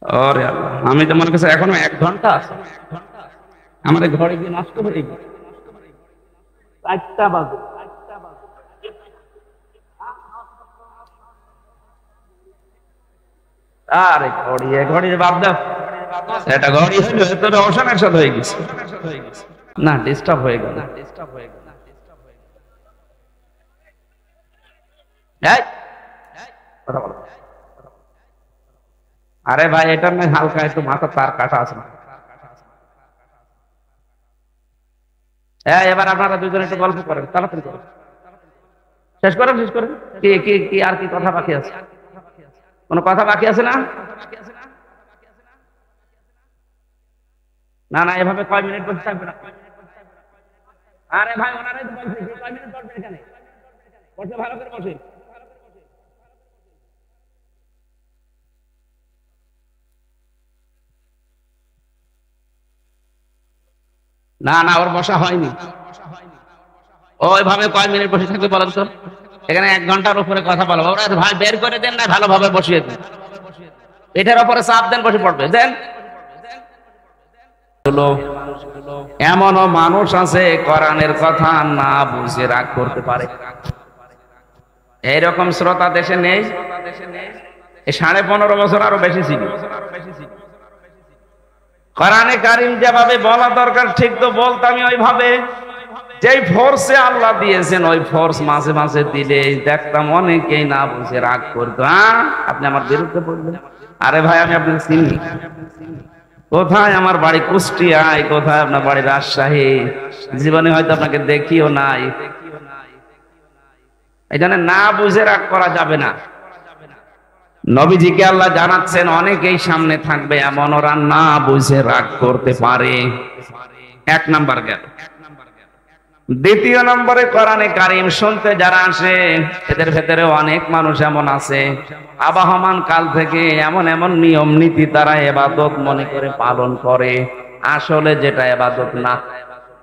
ওরে আল্লাহ, আমি তো মনে করছি এখনো 1 ঘন্টা আছে। আমার ঘরে গিয়ে নষ্ট হয়ে গেছে, 4টা বাজে। আরে ঘড়ি, ঘড়ি বাদ দাও, এটা ঘড়ি হইলো তোর অবসান একসাথে হয়ে গেছে। না, ডিস্টার্ব হয়ে গেল। এই, কথা বলো। আরে ভাই, এটা না হালকা একটু মাথা তার কাটা আছে না। হ্যাঁ, এবার আপনারা দুজনে একটু গল্প করেন, তাড়াতাড়ি করেন, শেষ করেন, শেষ করেন। কি কি কি আর কি কথা বাকি আছে? কোনো কথা বাকি আছে না? না না, এভাবে কয় মিনিট বসে থাকবে না। আরে ভাই, ওনারাই তো বলছে যে কয় মিনিট বসবে এখানে, বসে ভালো করে বসে। না না, ওর বসা হয়নি। ওইভাবে কয় মিনিট বসে থাকবে বলেন তো? এখানে 1 ঘন্টার উপরে কথা বলবো। ওরা ভাই বের করে দেন, না ভালোভাবে বসিয়ে দেন, এটার উপরে চাপ দেন, বসে পড়বে দেন। এমনও মানুষ আছে কোরআনের কথা না বুঝে রাগ করতে পারে, এইরকম শ্রোতা দেশে নেই। এই 15.5 বছর আরো বেশি ছিল। কোরআনে কারীম যেভাবে বলা দরকার ঠিক তো বলতামই ওইভাবে। যেই ফোর্সে আল্লাহ দিয়েছেন ওই ফোর্স মাঝে মাঝে দিলে দেখতাম অনেকেই না বুঝে রাগ করতো। আপনি আমার বিরুদ্ধে বলবেন? আরে ভাই, আমি আপনাকে চিনি। কোথায় আমার বাড়ি কুষ্টিয়ায়, কোথায় আপনার বাড়ি রাজশাহী, জীবনে হয়তো আপনাকে দেখিও নাই। এই জন্য না বুঝে রাগ করা যাবে না। নবীজিকে আল্লাহ জানাচ্ছেন অনেকেই সামনে থাকবে এমন ওরা না বুঝে রাগ করতে পারে। 1 নাম্বার গেল। 2 নম্বরে কোরআনে কারীম শুনতে যারা আসে এদের ভেতরে অনেক মানুষ এমন আছে আবাহমান কাল থেকে এমন এমন নিয়ম নীতি তারা ইবাদত মনে করে পালন করে, আসলে যেটা ইবাদত না।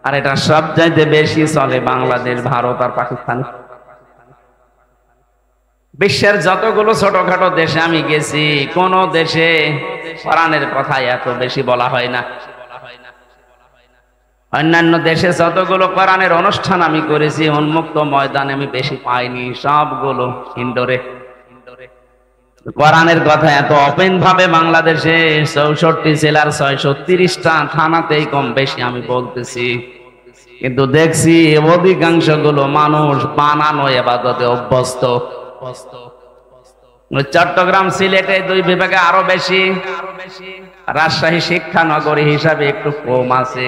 আর এটা সবচাইতে বেশি চলে বাংলাদেশ, ভারত আর পাকিস্তান। বিশ্বের যতগুলো ছোটখাটো দেশে আমি গেছি, কোন দেশে কোরআনের কথা এত বেশি বলা হয় না। অন্যান্য দেশে যতগুলো কোরআনের অনুষ্ঠান আমি করেছি উন্মুক্ত ময়দানে আমি বেশি পাইনি, সবগুলো ইনডোরে। কোরআনের কথা এত ওপেন ভাবে বাংলাদেশে 64 জেলার 630টা থানাতেই কম বেশি আমি বলতেছি, কিন্তু দেখছি অধিকাংশ গুলো মানুষ বানানো ইবাদতে অভ্যস্ত। চট্টগ্রাম সিলেটে 2 বিভাগে আরো বেশি, রাজশাহী শিক্ষা নগরী হিসাবে একটু কম আছে।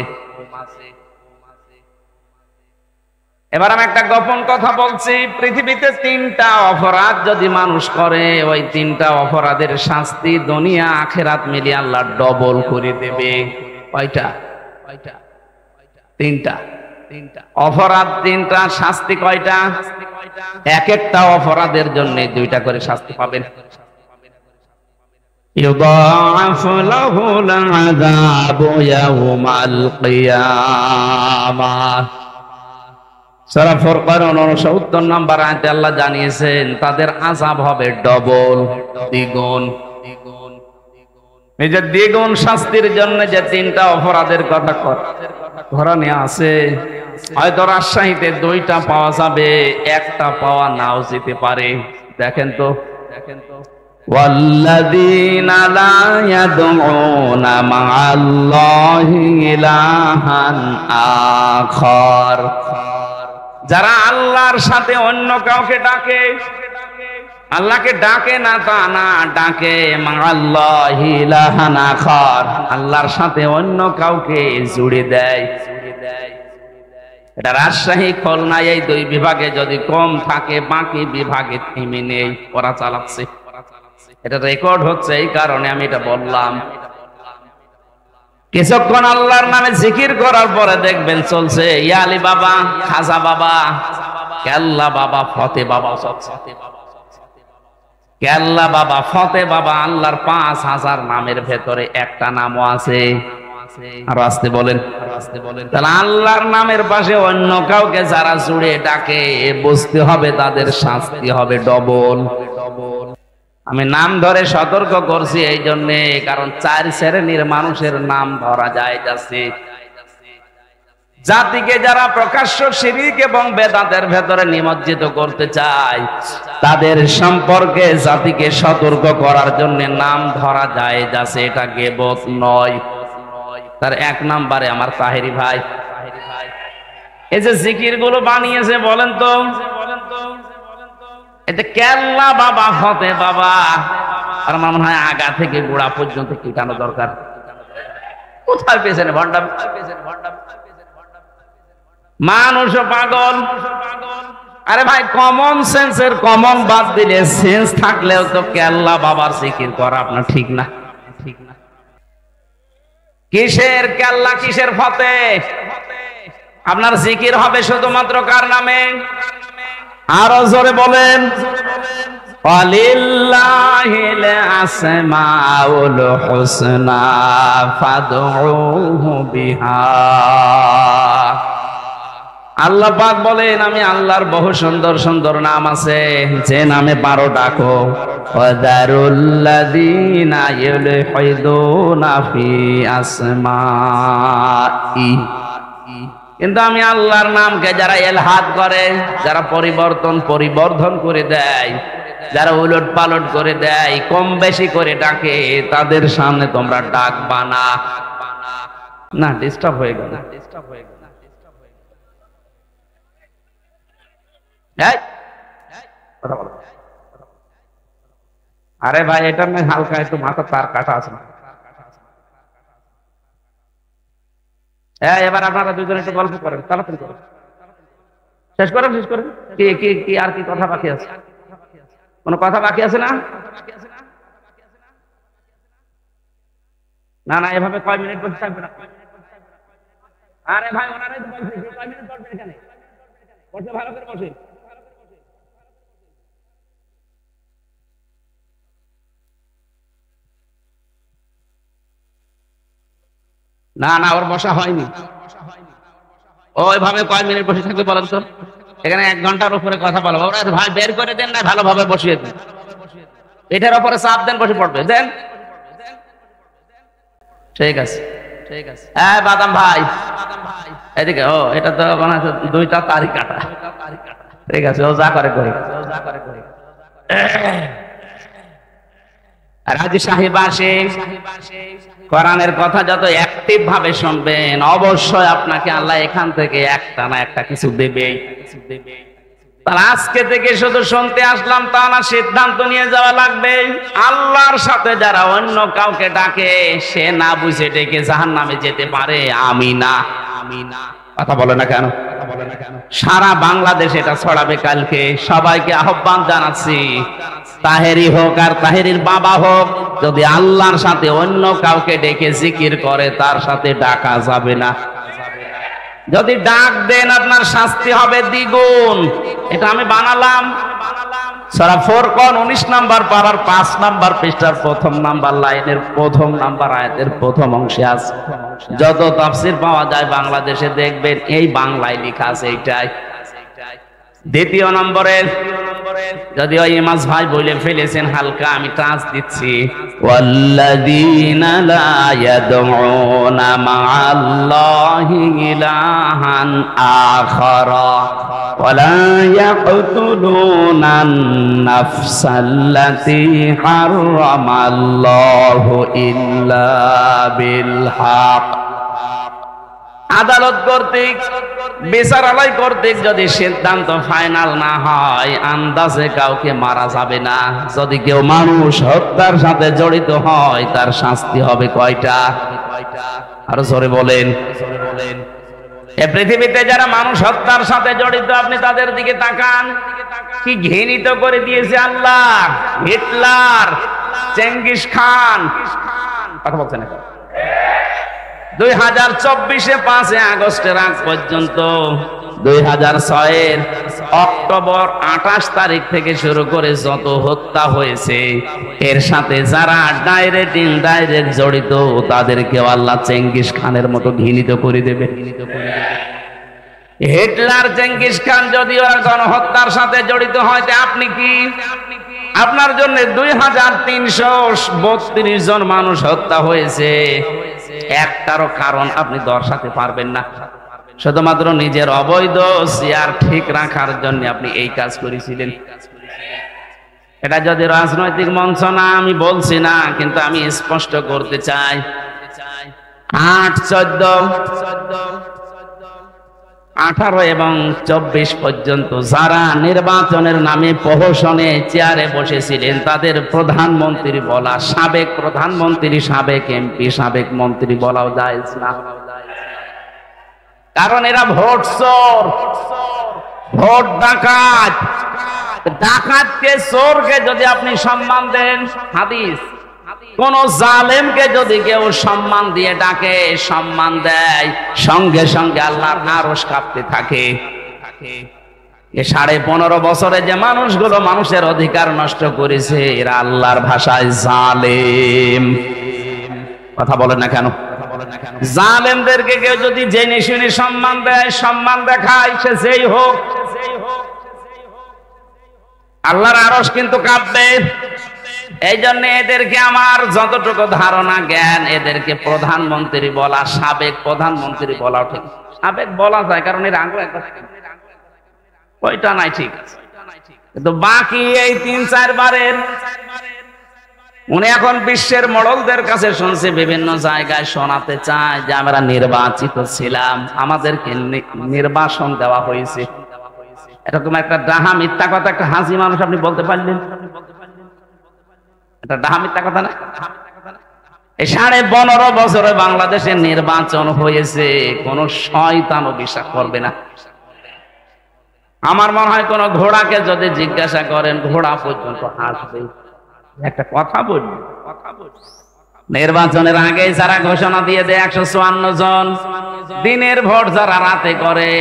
এবার আমি একটা গোপন কথা বলছি, পৃথিবীতে 3টা অপরাধ যদি মানুষ করে ওই 3টা অপরাধের শাস্তি দুনিয়া আখিরাত মিলিয়ে আল্লাহ ডবল করে দেবে। কয়টা? 3টা অপরাধ, 3টা শাস্তি। কয়টা? এক একটা অপরাধের জন্য 2টা করে শাস্তি পাবেন। ইউদাআফু লাহুল আযাবু ইয়াওমাল কিয়ামাহ। সূরা ফুরকান 69 নম্বর আয়াতে আল্লাহ জানিয়েছেন তাদের আযাব হবে ডবল, দ্বিগুণ। এই যে দ্বিগুণ শাস্তির জন্য যে 3টা অপরাধের কথা কোরআনে আছে, হয়তো রাজশাহীতে 2টা পাওয়া যাবে, 1টা পাওয়া নাও যেতে পারে। দেখেন তো, ওয়াল্লাযীনা লা ইয়াদউনা মা'আল্লাহি ইলাহান আখার, যারা আল্লাহর সাথে অন্য কাউকে ডাকে, আল্লাহকে ডাকে না তা না, ডাকে মা'আল্লাহি ইলাহান আখার, আল্লাহর সাথে অন্য কাউকে জুড়ে দেয়। এটা রাজশাহী খুলনা এই 2 বিভাগে যদি কম থাকে, বাকি বিভাগে থেমে নেই, ওরা চালাচ্ছে। এটা রেকর্ড হচ্ছে, এই কারণে আমি এটা বললাম। কিছুক্ষণ আল্লাহর নামে জিকির করার পরে দেখবেন চলছে ইয়া আলী বাবা, খাজা বাবা, কেল্লা বাবা, ফতে বাবা, কেল্লা বাবা, ফতে বাবা। আল্লাহর 5000 নামের ভেতরে একটা নামও আছে। আর আসতে বলেন, তাহলে আল্লাহর নামের পাশে অন্য কাউকে যারা জুড়ে ডাকে বুঝতে হবে তাদের শাস্তি হবে ডবল। আমি নাম ধরে সতর্ক করছি এই জন্যে, কারণ 4 শ্রেণীর মানুষের নাম ধরা যায় যাচ্ছে। জাতিকে যারা প্রকাশ্য শিরক এবং বেদাতের ভেতরে নিমজ্জিত করতে চায়, তাদের সম্পর্কে জাতিকে সতর্ক করার জন্য নাম ধরা যায় যাচ্ছে, এটা গীবত নয়। তার 1 নম্বরে আমার তাহেরি ভাই, এই যে জিকির গুলো বানিয়েছে বলেন তো, এতে কেল্লা বাবা ফতে বাবা, আর মনে হয় আগা থেকে গোড়া পর্যন্ত পিটানো দরকার। কোথায় পেয়েছেন ভণ্ডামি? মানুষও পাগল। আরে ভাই, কমন সেন্সের কমন বাদ দিলে সেন্স থাকলেও তো কেল্লা বাবার জিকির করা আপনার ঠিক না। কিসের কেল্লা, কিসের ফতে? আপনার জিকির হবে শুধুমাত্র কার নামে? আরো জোরে বলেন, ওয়ালিল্লাহিল আসমাউল হুসনা ফাদউহু বিহা। আল্লাহ পাক বলেন, আমি আল্লাহর বহু সুন্দর সুন্দর নাম আছে, যে নামে পারো ডাকো। ওয়াদারুল্লাযীনা ইউলহিদুনা ফি আসমাই। কিন্তু আমি আল্লাহর নামকে যারা এলহাদ করে, যারা পরিবর্ধন করে দেয়, যারা উলট পালট করে দেয়, কম বেশি করে ডাকে, তাদের সামনে তোমরা ডাকবা না। না, ডিস্টার্ব হয়ে গেল। আরে ভাই, এটা না হালকা একটু মাথা তার কাটা আছে। এবার আপনারা দুজন একটু গল্প করেন, তাড়াতাড়ি করেন, শেষ করেন। কি আর কি কথা বাকি আছে? কোন কথা বাকি আছে না? না, এভাবে কয় মিনিট বসে থাকবে না। আরে ভাই, ওনারাই তো বলছে কয় মিনিট বসবে এখানে, বসে ভালো করে বসে। না, ওর বসা হয়নি। ওইভাবে কয় মিনিট বসে থাকবে বলেন তো? এখানে 1 ঘন্টার উপরে কথা বলবো। ওরা ভাই বের করে দেন, না ভালোভাবে বসিয়ে দেন, এটার উপরে চাপ দেন, বসে পড়বে দেন। ঠিক আছে। হ্যাঁ বাদাম ভাই, এদিকে। ও, এটা তো মনে হচ্ছে 2টা তারিখ কাটা। ঠিক আছে, ও যা করে করে। রাজি সাহেব আসে, কোরআনের কথা যত অ্যাক্টিভ ভাবে শুনবেন, অবশ্যই আপনাকে আল্লাহ এখান থেকে একটা না একটা কিছু দেবেই। তাহলে আজকে থেকে শুধু শুনতে আসলাম তা না, সিদ্ধান্ত নিয়ে যাওয়া লাগবে। আল্লাহর সাথে যারা অন্য কাউকে ডাকে, সে না বুঝে ডেকে জাহান্নামে যেতে পারে। আমি না। কথা বলে না কেন? সারা বাংলাদেশ এটা ছড়াবে কালকে। সবাইকে আহ্বান জানাচ্ছি, তাহেরি হোক আর তাহেরির বাবা হোক, যদি আল্লাহর সাথে অন্য কাউকে ডেকে জিকির করে, তার সাথে ডাকা যাবে না। যদি ডাক দেন, আপনার শাস্তি হবে দ্বিগুণ। এটা আমি বানালাম। সূরা ফুরকান 19 নম্বর পারার 5 নম্বর পৃষ্ঠার 1ম নাম্বার লাইনের 1ম নাম্বার আয়াতের 1ম অংশে আছে। যত তাফসীর পাওয়া যায় বাংলাদেশে দেখবেন এই বাংলায় লেখা আছে এইটাই। 2য় নম্বরে, যদিও ইমাজ ভাই বলে ফেলেছেন হালকা, আমি টাচ দিচ্ছি। ওয়াল্লাযীনা লা ইয়াদউনা মা'আল্লাহি ইলাহান আখারা ওয়ালা ইয়াকতুলুনান নাফসাল্লাতী হারামাল্লাহু ইল্লা বিল হক। আদালত কর্তৃক, বিচারালয় কর্তৃক যদি সিদ্ধান্ত ফাইনাল না হয়, আন্দাজে কাউকে মারা যাবে না। যদি কেউ মানুষ হত্যার সাথে জড়িত হয়, তার শাস্তি হবে কয়টা? আরো জোরে বলেন। এই পৃথিবীতে যারা মানুষ হত্যার সাথে জড়িত, আপনি তাদের দিকে তাকান, কি ঘৃণিত করে দিয়েছে আল্লাহ। হিটলার, চেঙ্গিস খান, কথা বলছেন না? 2024-এ 5 আগস্টের আগ পর্যন্ত 2006-এর অক্টোবর 28 তারিখ থেকে শুরু করে যত হত্যা হয়েছে, এর সাথে যারা ডাইরেক্ট ইনডাইরেক্ট জড়িত, তাদেরকে আল্লাহ চেঙ্গিস খানের মতো ঘৃণিত করে দেবে। হিটলার, চেঙ্গিস খান যদি ওরা গণহত্যার সাথে জড়িত হয়, আপনি কি? আপনার জন্য 2332 জন মানুষ হত্যা হয়েছে, একটারও কারণ আপনি দর্শাতে পারবেন না। শুধুমাত্র নিজের অবৈধ চেয়ার ঠিক রাখার জন্য আপনি এই কাজ করেছিলেন। এটা যদি রাজনৈতিক মঞ্চ না, আমি বলছি না, কিন্তু আমি স্পষ্ট করতে চাই, 8, 14, 18 এবং 24 পর্যন্ত যারা নির্বাচনের নামে প্রহসনে চেয়ারে বসেছিলেন, তাদের প্রধানমন্ত্রী বলা, সাবেক প্রধানমন্ত্রী, সাবেক এমপি, সাবেক মন্ত্রী বলাও জায়েজ না। কারণ এরা ভোট চোর, ভোট ডাকাত। ডাকাতকে, চোরকে যদি আপনি সম্মান দেন, হাদিস, কোন জালেমকে যদি কেউ সম্মান দিয়ে ডাকে, সম্মান দেয়, সঙ্গে সঙ্গে আল্লাহর আরশ কাঁপতে থাকে। 15.5 বছরে যে মানুষগুলো মানুষের অধিকার নষ্ট করেছে, এরা আল্লাহর ভাষায় জালেম। কথা বলেন না কেন? জালেমদেরকে কেউ যদি জেনে শুনে সম্মান দেয়, সম্মান দেখায়, সে যেই হোক, আল্লাহর আরশ কিন্তু কাঁপবে। এই জন্য এদেরকে আমার যতটুকু ধারণা জ্ঞান, এদেরকে প্রধানমন্ত্রী বলা, সাবেক প্রধানমন্ত্রী বলা ঠিক, সাবেক বলা যায়, কারণ এর আগে ওইটা নাই, ঠিক আছে। কিন্তু বাকি এই 3-4 বারের, উনি এখন বিশ্বের মোড়লদের কাছে শুনছে, বিভিন্ন জায়গায় শোনাতে চায় যে আমরা নির্বাচিত ছিলাম, আমাদেরকে নির্বাসন দেওয়া হয়েছে। এরকম একটা ডাহা মিথ্যা কথা একটা হাসি মানুষ আপনি বলতে পারলেন? এটা ডাহা মিথ্যা কথা না? এই 15.5 বছরে বাংলাদেশে নির্বাচন হয়েছে, কোন শয়তানও বিশ্বাস করবে না। আমার মনে হয় কোন ঘোড়াকে যদি জিজ্ঞাসা করেন, ঘোড়া পর্যন্ত হাসবে। একটা কথা বলবো, নির্বাচনের আগে যারা ঘোষণা দিয়ে দেয় 154 জন, দিনের ভোট যারা রাতে করে,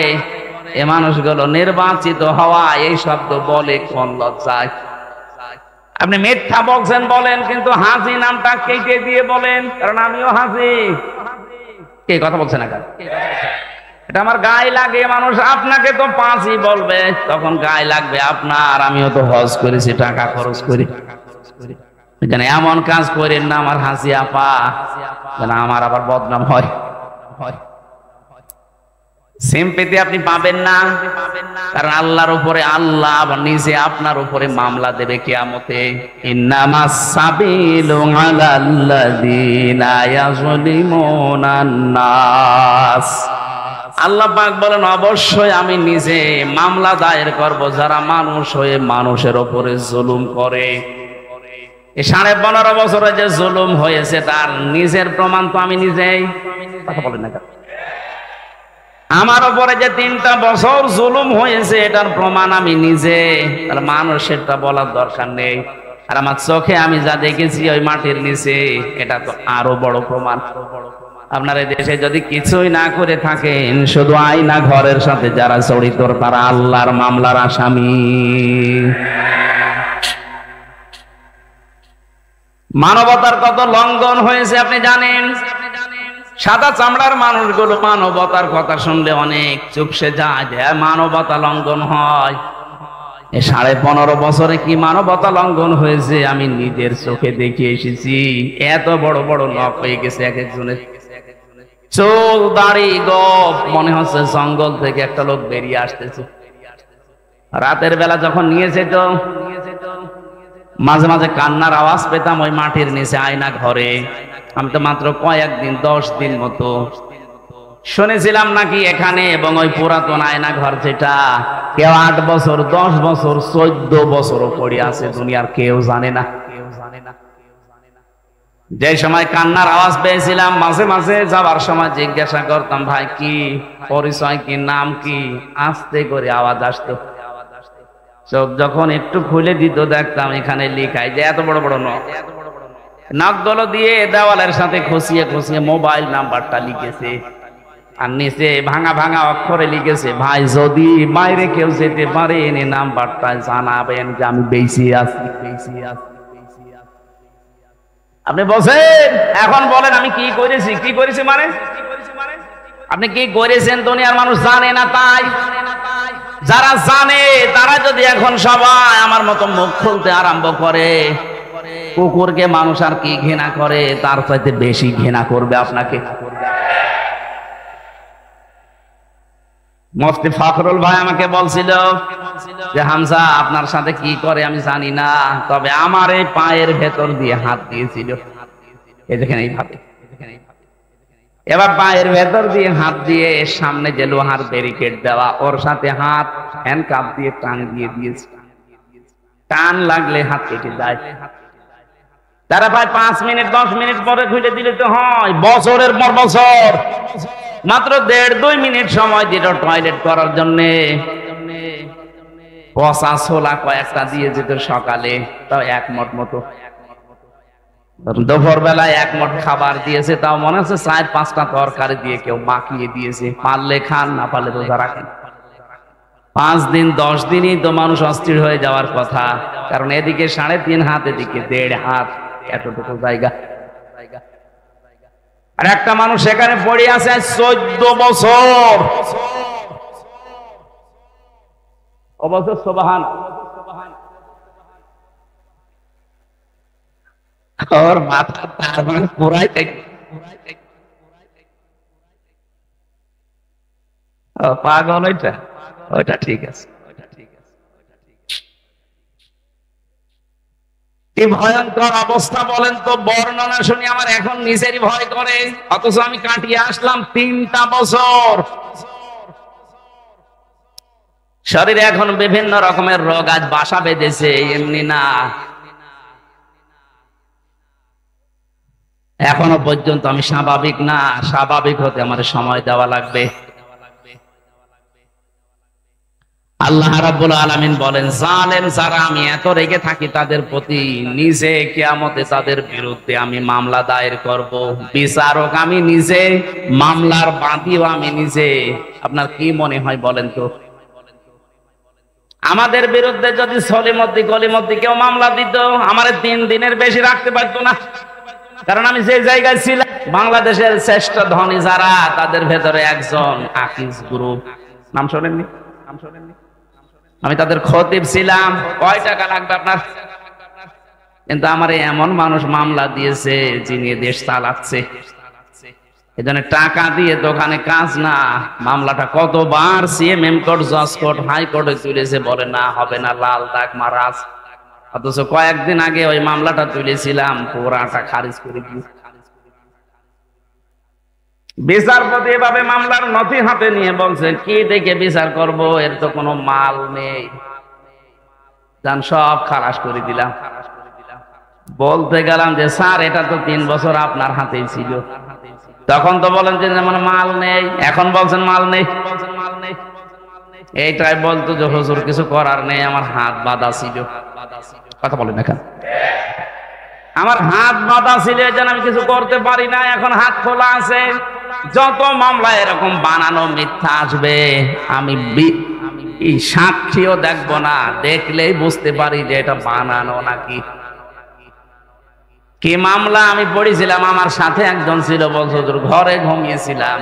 এ মানুষগুলো নির্বাচিত হওয়া এই শব্দ বলে কোন লজ্জায়? আপনি মিথ্যা বলছেন বলেন, কিন্তু হাজি নামটা কেটে দিয়ে বলেন, কারণ আমিও হাজি। কে কথা বলছে না? এটা আমার গায়ে লাগে। মানুষ আপনাকে তো 5ই বলবে, তখন গায়ে লাগবে আপনার। আমিও তো হজ করেছি, টাকা খরচ করি, এখানে এমন কাজ করেন না আমার হাসি আপা, যেন আমার আবার বদনাম হয়। সিম্পেথি আপনি পাবেন না, কারণ আল্লাহর উপরে, আল্লাহ আবার নিজে আপনার উপরে মামলা দেবে কিয়ামতে। ইন্নামাস সাবিলু আলাল্লাযিনা ইয়াযলিমুনান নাস। আল্লাহ পাক বলেন, অবশ্যই আমি নিজে মামলা দায়ের করব যারা মানুষ হয়ে মানুষের উপরে জুলুম করে। এই 15.5 বছরে যে জুলুম হয়েছে, তার নিজের প্রমাণ তো আমি নিজেই। কথা বলেন না? আমার উপরে যে 3টা বছর জুলুম হয়েছে, এটার প্রমাণ আমি নিজে। তাহলে মানুষেরটা বলার দরকার নেই। আর আমার চোখে আমি যা দেখেছি ওই মাটির নিচে, এটা তো আরো বড় প্রমাণ। আপনার এই দেশে যদি কিছুই না করে থাকেন, শুধু আয়না ঘরের সাথে যারা জড়িত, তারা আল্লাহর মামলার আসামি। মানবতার কত লঙ্ঘন হয়েছে আপনি জানেন? সাদা চামড়ার মানুষগুলো মানবতার কথা শুনলে অনেক চুপসে যায়, যে মানবতা লঙ্ঘন হয়। 15.5 বছরে কি মানবতা লঙ্ঘন হয়েছে আমি নিজের চোখে দেখে এসেছি। এত বড় বড় নখ হয়ে গেছে এক একজনের, চোখ দাড়ি গপ, মনে হচ্ছে জঙ্গল থেকে একটা লোক বেরিয়ে আসতেছে। রাতের বেলা যখন নিয়ে যেত, মাঝে মাঝে কান্নার আওয়াজ পেতাম ওই মাটির নিচে আয়না ঘরে। আমি তো মাত্র কয়েকদিন, 10 দিন মতো শুনেছিলাম নাকি এখানে, এবং ওই পুরাতন আয়না ঘর যেটা কেউ 8 বছর, 10 বছর, 14 বছরও পড়ে আছে, দুনিয়ার কেউ জানে না। যে সময় কান্নার আওয়াজ পেয়েছিলাম, মাঝে মাঝে যাবার সময় জিজ্ঞাসা করতাম, ভাই কি পরিচয়, কি নাম কি? আস্তে করে আওয়াজ আসতো। চোখ যখন একটু খুলে দিত, দেখতাম এখানে লিখাই যে এত বড় বড় নখ। নখগুলো দিয়ে দেওয়ালের সাথে খুশিয়ে খুশিয়ে মোবাইল নাম্বারটা লিখেছে, আর নিচে ভাঙা ভাঙা অক্ষরে লিখেছে, ভাই যদি বাইরে কেউ যেতে পারে এনে নাম্বারটা জানাবেন যে আমি বেঁচে আছি। আপনি বলছেন, এখন বলেন আমি কি করেছি? কি করেছি মানে? আপনি কি করেছেন দুনিয়ার মানুষ জানে না, তাই যারা জানে তারা যদি এখন সবাই আমার মতো মুখ খুলতে আরম্ভ করে, কুকুরকে মানুষ আর কি ঘৃণা করে, তার চাইতে বেশি ঘৃণা করবে আপনাকে। মুফতি ফখরুল ভাই আমাকে বলছিল যে হামজা আপনার সাথে কি করে আমি জানি না, তবে আমার এই পায়ের ভেতর দিয়ে হাত দিয়েছিল, এই দেখেন এইভাবে। এবার পায়ের ভেতর দিয়ে হাত দিয়ে সামনে যে লোহার ব্যারিকেড দেওয়া, ওর সাথে হাত হ্যান্ডকাপ দিয়ে টান দিয়ে দিয়েছে। টান লাগলে হাত কেটে যায়। তারা প্রায় 5 মিনিট 10 মিনিট পরে খুলে দিলে তো হয়, বছরের পর বছর। মাত্র 1.5-2 মিনিট সময় দিল টয়লেট করার জন্য। পচা ছোলা কয়েকটা দিয়ে যেত সকালে, তাও 1 মুঠ মতো। দুপুর বেলায় 1 মুঠ খাবার দিয়েছে, তাও মনে হচ্ছে 4-5টা তরকারি দিয়ে কেউ মাখিয়ে দিয়েছে। পারলে খান, না পারলে রোজা রাখেন। 5 দিন 10 দিনই তো মানুষ অস্থির হয়ে যাওয়ার কথা, কারণ এদিকে 3.5 হাত, এদিকে 1.5 হাত, এতটুকু জায়গা। আর একটা মানুষ সেখানে পড়ে আছে 14 বছর। অবশ্য সুবহান, ওর মাথা তার মানে পুরাই পাগল। ওইটা ঠিক আছে। কি ভয়ঙ্কর অবস্থা বলেন তো! বর্ণনা শুনি আমার এখন নিজেরই ভয় করে, অথচ আমি কাটিয়ে আসলাম 3টা বছর। শরীরে এখন বিভিন্ন রকমের রোগ আজ বাসা বেঁধেছে, এমনি না। এখনো পর্যন্ত আমি স্বাভাবিক না। স্বাভাবিক হতে আমার সময় দেওয়া লাগবে। আল্লাহ রাব্বুল আলামিন বলেন, জালেম যারা আমি এত রেগে থাকি তাদের প্রতি, নিজে কিয়ামতে তাদের বিরুদ্ধে আমি মামলা দায়ের করব। বিচারক আমি নিজে, মামলার বাদীও আমি নিজে। আপনার কি মনে হয় বলেন তো? আমাদের বিরুদ্ধে যদি সলিমদ্দি গলিমদ্দি কেউ মামলা দিত, আমার 3 দিনের বেশি রাখতে পারতো না। কারণ আমি যে জায়গায় ছিলাম, বাংলাদেশের শ্রেষ্ঠ ধনী যারা, তাদের ভেতরে একজন আকিজ গ্রুপ, নাম শোনেননি? আমি তাদের খতিব ছিলাম। কয় টাকা লাগবে আপনার? কিন্তু আমার এমন মানুষ মামলা দিয়েছে যিনি দেশ চালাচ্ছে। এজন্য টাকা দিয়ে দোকানে কাজ না। মামলাটা কতবার সিএমএম কোর্ট, জজ কোর্ট, হাইকোর্টে তুলেছে, বলে না হবে না, লাল দাগ মারাজ। অথচ কয়েকদিন আগে ওই মামলাটা তুলেছিলাম, পুরাটা খারিজ করে দিয়েছে। বিচারপতি এভাবে মামলার নথি হাতে নিয়ে বলছেন, কি দেখে বিচার করব, এর তো কোনো মাল নেই, জান সব খালাস করে দিলাম। বলতে গেলাম যে স্যার এটা তো 3 বছর আপনার হাতেই ছিল। তখন তো বলেন যে যেমন মাল নেই, এখন বলছেন মাল নেই। এইটাই বলতো যে হুজুর কিছু করার নেই, আমার হাত বাঁধা ছিল। কথা বলেন এখন, আমার হাত বাঁধা ছিল, এই জন্য আমি কিছু করতে পারি না। এখন হাত খোলা আছে। যত মামলা এরকম বানানো মিথ্যা আসবে, আমি সাক্ষীও দেখবো না, দেখলেই বুঝতে পারি যে এটা বানানো নাকি। কি মামলা আমি পড়েছিলাম, আমার সাথে একজন ছিল, বলছো ঘরে ঘুমিয়েছিলাম,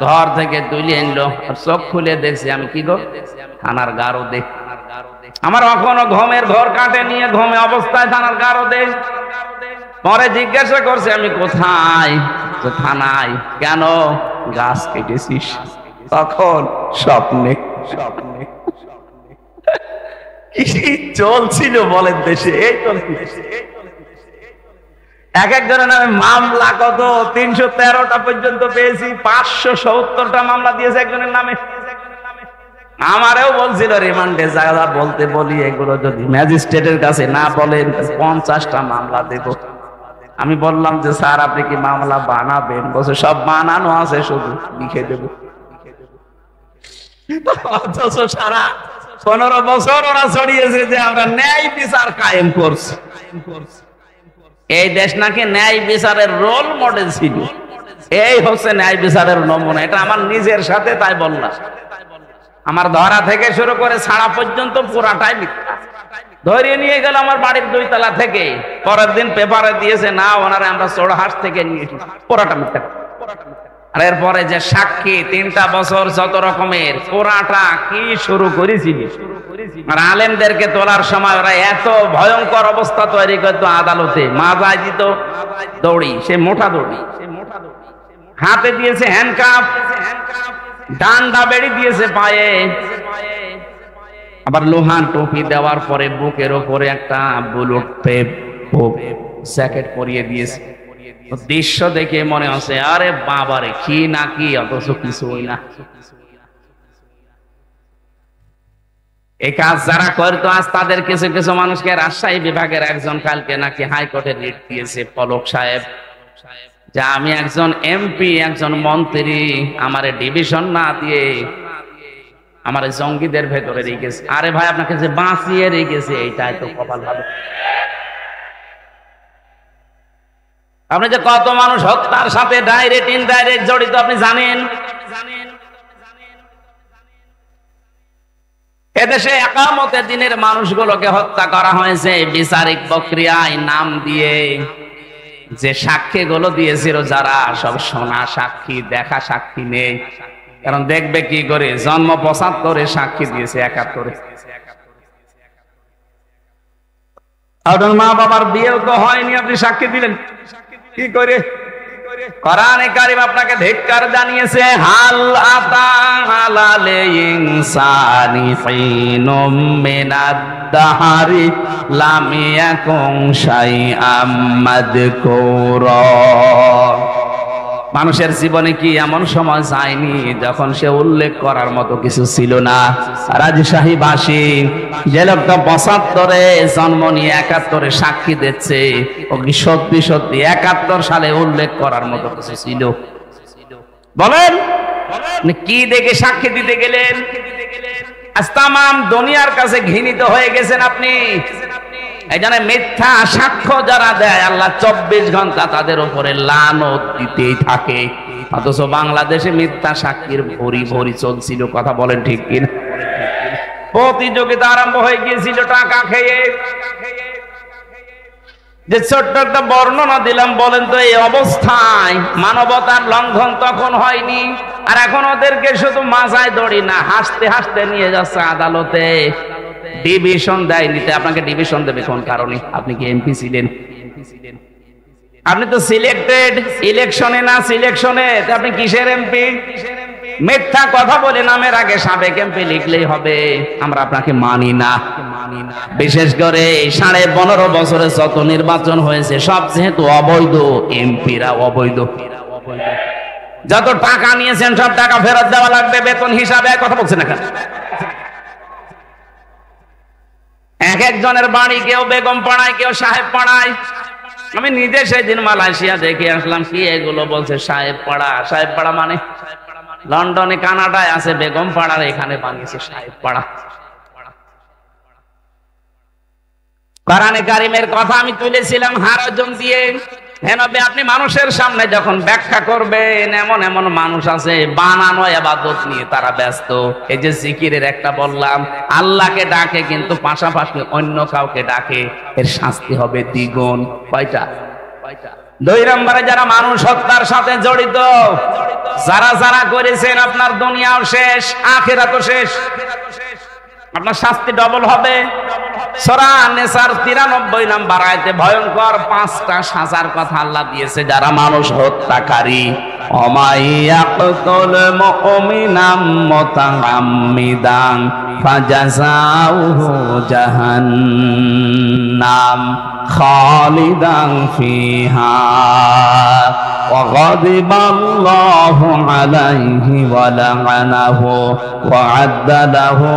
ঘর থেকে তুলে আনলো, চোখ খুলে দেখছি আমি কি গো, থানার গারদে। আমার এখনো ঘুমের ঘর কাটে নিয়ে ঘুমে অবস্থায় থানার গারদে। পরে জিজ্ঞাসা করছে আমি কোথায়, তো থানায়। কেন? গাছ কেটেছিস? তখন স্বপ্নে। কি চলছিল বলেন দেশে? এই চলছে। এক একজনের নামে মামলা কত 313টা পর্যন্ত পেয়েছি, 570টা মামলা দিয়েছে একজনের নামে। আমারও বলছিল রিমান্ডে যা বলতে বলি, এগুলো যদি ম্যাজিস্ট্রেটের কাছে না বলেন 50টা মামলা দেব। আমি বললাম যে স্যার আপনি কি মামলা বানাবেন? বলছে সব বানানো আছে, শুধু লিখে দেব। অথচ সারা 15 বছর ওরা ছড়িয়েছে যে আমরা ন্যায় বিচার কায়েম করছি। এই দেশ নাকি ন্যায় বিচারের রোল মডেল ছিল। এই হচ্ছে ন্যায় বিচারের নমুনা। এটা আমার নিজের সাথে, তাই বললাম। আমার ধরা থেকে শুরু করে ছাড়া পর্যন্ত পুরাটাই মিথ্যা। ধরিয়ে নিয়ে গেল আমার বাড়ির 2 তলা থেকে। পরের দিন পেপারে দিয়েছে না ওনারা আমরা চোড়হাট থেকে নিয়েছি। পুরাটা মিথ্যা। আর এরপরে যে সাক্ষী 3টা বছর যত রকমের পোড়াটা কি শুরু করেছিল, আর আলেমদেরকে তোলার সময় ওরা এত ভয়ঙ্কর অবস্থা তৈরি করতো আদালতে, মাজায় দিত দড়ি, সে মোটা দড়ি, হাতে দিয়েছে হ্যান্ডকাফ, ডান্ডা বেড়ি দিয়েছে পায়ে, আবার লোহার টুপি দেওয়ার পরে বুকের ওপরে একটা বুলেট প্রুফ জ্যাকেট পরিয়ে দিয়েছে। দৃশ্য দেখে মনে হচ্ছে আরে বাবারে কি না কি, অথচ কিছুই না। এই কাজ যারা করতো আজ তাদের কিছু কিছু মানুষকে, রাজশাহী বিভাগের একজন কালকে নাকি হাইকোর্টে রিট দিয়েছে পলক সাহেব, যে আমি একজন এমপি, একজন মন্ত্রী, আমার ডিভিশন না দিয়ে আমার জঙ্গিদের ভেতরে রেখেছে। আরে ভাই, আপনাকে যে বাঁচিয়ে রেখেছে এইটাই তো কপাল ভালো। আপনি যে কত মানুষ হত্যার সাথে ডাইরেক্ট ইনডাইরেক্ট জড়িত আপনি জানেন? এদেশে একামতের দিনের মানুষগুলোকে হত্যা করা হয়েছে বিচারিক প্রক্রিয়ায় নাম দিয়ে। যে সাক্ষীগুলো দিয়েছিল যারা, সব শোনা সাক্ষী, দেখা সাক্ষী নেই। কারণ দেখবে কি করে, জন্ম 75-এ সাক্ষী দিয়েছে 71-এ। আপনার মা বাবার বিয়েও তো হয়নি, আপনি সাক্ষী দিলেন কি করে? কোরআনে কারীম আপনাকে ধিক্কার জানিয়েছে, হাল আতা আলাল ইনসানি হিনুম মিনাদ দাহরি লাম ইয়াকুন শাইআম মাযকুরা। মানুষের জীবনে কি এমন সময় যায়নি যখন সে উল্লেখ করার মতো কিছু ছিল না? রাজশাহীবাসী যে লোকটা 75-এ জন্ম নিয়ে 71-এ সাক্ষী দিচ্ছে, ও কি সত্যি সত্যি 71 সালে উল্লেখ করার মতো কিছু ছিল? বলেন কি দেখে সাক্ষী দিতে গেলেন? আজ তাম দুনিয়ার কাছে ঘৃণিত হয়ে গেছেন আপনি। এই জন্য মিথ্যা সাক্ষ্য যারা দেয়, আল্লাহ 24 ঘন্টা তাদের উপরে লানত দিতেই থাকে। অথচ বাংলাদেশে মিথ্যা সাক্ষীর ভরি ভরি চলছিল। কথা বলেন ঠিক কিনা? প্রতিযোগিতা আরম্ভ হয়ে গিয়েছিল টাকা খেয়ে। যে ছোট্ট একটা বর্ণনা দিলাম, বলেন তো এই অবস্থায় মানবতার লঙ্ঘন তখন হয়নি? আর এখন ওদেরকে শুধু মাজায় দড়ি না, হাসতে হাসতে নিয়ে যাচ্ছে আদালতে। ডিভিশন দেয় নিতে। আপনাকে ডিভিশন দেবে কোন কারণে? আপনি কি এমপি ছিলেন? আপনি তো সিলেক্টেড, ইলেকশনে না সিলেকশনে। আপনি কিসের এমপি? মিথ্যা কথা বলে নামের আগে সাবেক এমপি লিখলেই হবে। আমরা আপনাকে মানি না। বিশেষ করে 15.5 বছরে যত নির্বাচন হয়েছে সব যেহেতু অবৈধ, এমপিরা অবৈধ। যত টাকা নিয়েছেন সব টাকা ফেরত দেওয়া লাগবে বেতন হিসাবে। কথা বলছেন না? এক একজনের বাড়ি, কেউ বেগম পাড়ায়, কেউ সাহেব পাড়ায়। আমি নিজে সেদিন মালয়েশিয়া দেখে আসলাম। কি এগুলো বলছে সাহেব পাড়া? সাহেব পাড়া মানে লন্ডনে, কানাডায় আছে বেগম পাড়ার, এখানে বানিয়েছে সাহেব পাড়া। কোরআনে কারীমের কথা আমি তুলেছিলাম হারজম দিয়ে। হেনবে আপনি মানুষের সামনে যখন ব্যাখ্যা করবেন, এমন এমন মানুষ আছে বানানো ইবাদত নিয়ে তারা ব্যস্ত। এই যে জিকিরের একটা বললাম, আল্লাহকে ডাকে কিন্তু পাশাপাশি অন্য কাউকে ডাকে, এর শাস্তি হবে দ্বিগুণ। কয়টা? 2 নম্বরে যারা মানুষ হত্যার সাথে জড়িত, যারা যারা করেছেন, আপনার দুনিয়াও শেষ, আখিরাতও শেষ। আপনার শাস্তি ডবল হবে। সূরা আন-নিসার 93 নম্বর আয়াতে ভয়ঙ্কর 5টা সাজার কথা আল্লাহ দিয়েছে যারা মানুষ হত্যাকারী। অমাইয়াকুল মুমিনাম মুতাআম্মিদান ফাজাযাউহু জাহান্নাম খালিদান ফিহা ওয়া গাদিবাল্লাহু আলাইহি ওয়া লা'নাহু ওয়া আ'আদ্দা লাহু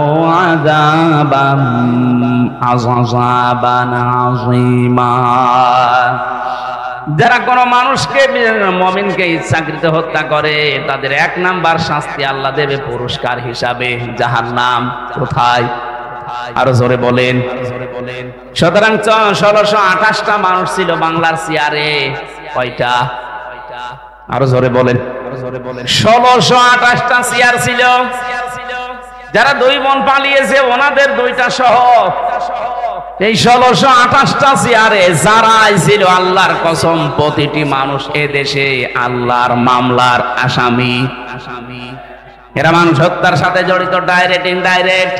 আযাবান আযীমা। যারা কোনো মানুষকে, মুমিনকে ইচ্ছাকৃত হত্যা করে, তাদের 1 নাম্বার শাস্তি আল্লাহ দেবে পুরস্কার হিসাবে জাহান্নাম। কোথায়? আরো জোরে বলেন। সুতরাং 1628টা মানুষ ছিল বাংলার চেয়ারে। কয়টা? আরো জোরে বলেন। 1628টা চেয়ার ছিল। যারা 2 বোন পালিয়েছে ওনাদের 2টা সহ এই 1628টা চেয়ারে যারাই ছিল আল্লাহর কসম প্রতিটি মানুষ এদেশে আল্লাহর মামলার আসামি। এরা মানুষ হত্যার সাথে জড়িত, ডাইরেক্ট ইনডাইরেক্ট।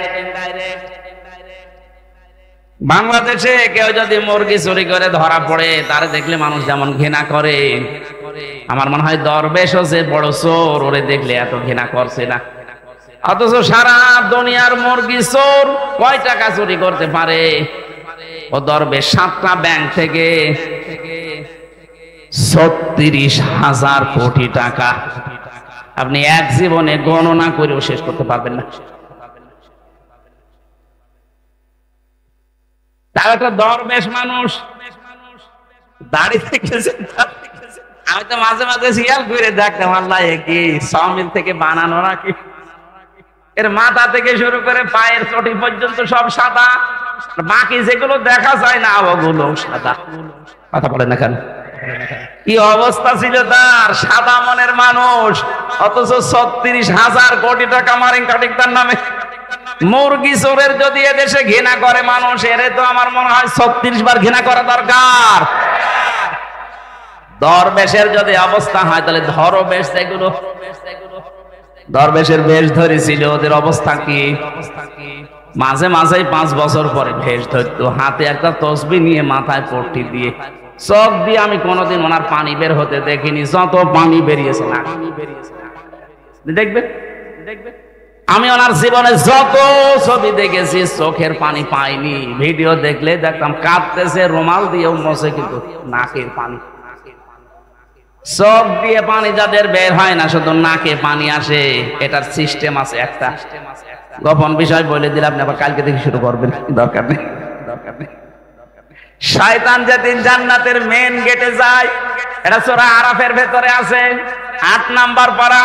বাংলাদেশে কেউ যদি মুরগি চুরি করে ধরা পড়ে তারে দেখলে মানুষ যেমন ঘৃণা করে, আমার মনে হয় দরবেশও যে বড় চোর, ওরে দেখলে এত ঘৃণা করছে না। অথচ সারা দুনিয়ার মুরগি চোর কয় টাকা চুরি করতে পারে? ও দরবেশ 7টা ব্যাংক থেকে 36,000 কোটি টাকা আপনি এক জীবনে গণনা করেও শেষ করতে পারবেন না। তার একটা দরবেশ মানুষ দাড়ি থেকেছে। আমি তো মাঝে মাঝে শিয়াল ঘুরে দেখতাম, আল্লাহ কি সমিল থেকে বানানো নাকি? এর মাথা থেকে শুরু করে পায়ের চটি পর্যন্ত সব সাদা, বাকি যেগুলো দেখা যায় না ওগুলো সাদা। কথা বলেন না কেন? কি অবস্থা ছিল তার, সাদা মনের মানুষ, অথচ 36,000 কোটি টাকা মারিং কাটিং তার নামে। মুরগি চোরের যদি এদেশে ঘৃণা করে মানুষ, এরে তো আমার মনে হয় 36 বার ঘৃণা করা দরকার। দরবেশের যদি অবস্থা হয় তাহলে ধরবেশ যেগুলো দরবেশের বেশ ধরেছিল ওদের অবস্থা কি? মাঝে মাঝেই 5 বছর পরে বেশ ধরতো, হাতে একটা তসবি নিয়ে মাথায় পট্টি দিয়ে, চোখ দিয়ে আমি কোনোদিন ওনার পানি বের হতে দেখিনি। যত পানি বেরিয়েছে না দেখবে, আমি ওনার জীবনে যত ছবি দেখেছি চোখের পানি পাইনি। ভিডিও দেখলে দেখতাম কাঁদতেছে, রুমাল দিয়েও মোছে, কিন্তু নাকের পানি, চোখ দিয়ে পানি যাদের বের হয় না, শুধু নাকে পানি আসে। এটার সিস্টেম আছে একটা, গোপন বিষয় বলে দিলে আপনি আবার কালকে থেকে শুরু করবেন, দরকার নেই। শয়তান যেদিন জান্নাতের মেন গেটে যায়, এটা সূরা আরাফের ভেতরে আছে, 8 নাম্বার পারা,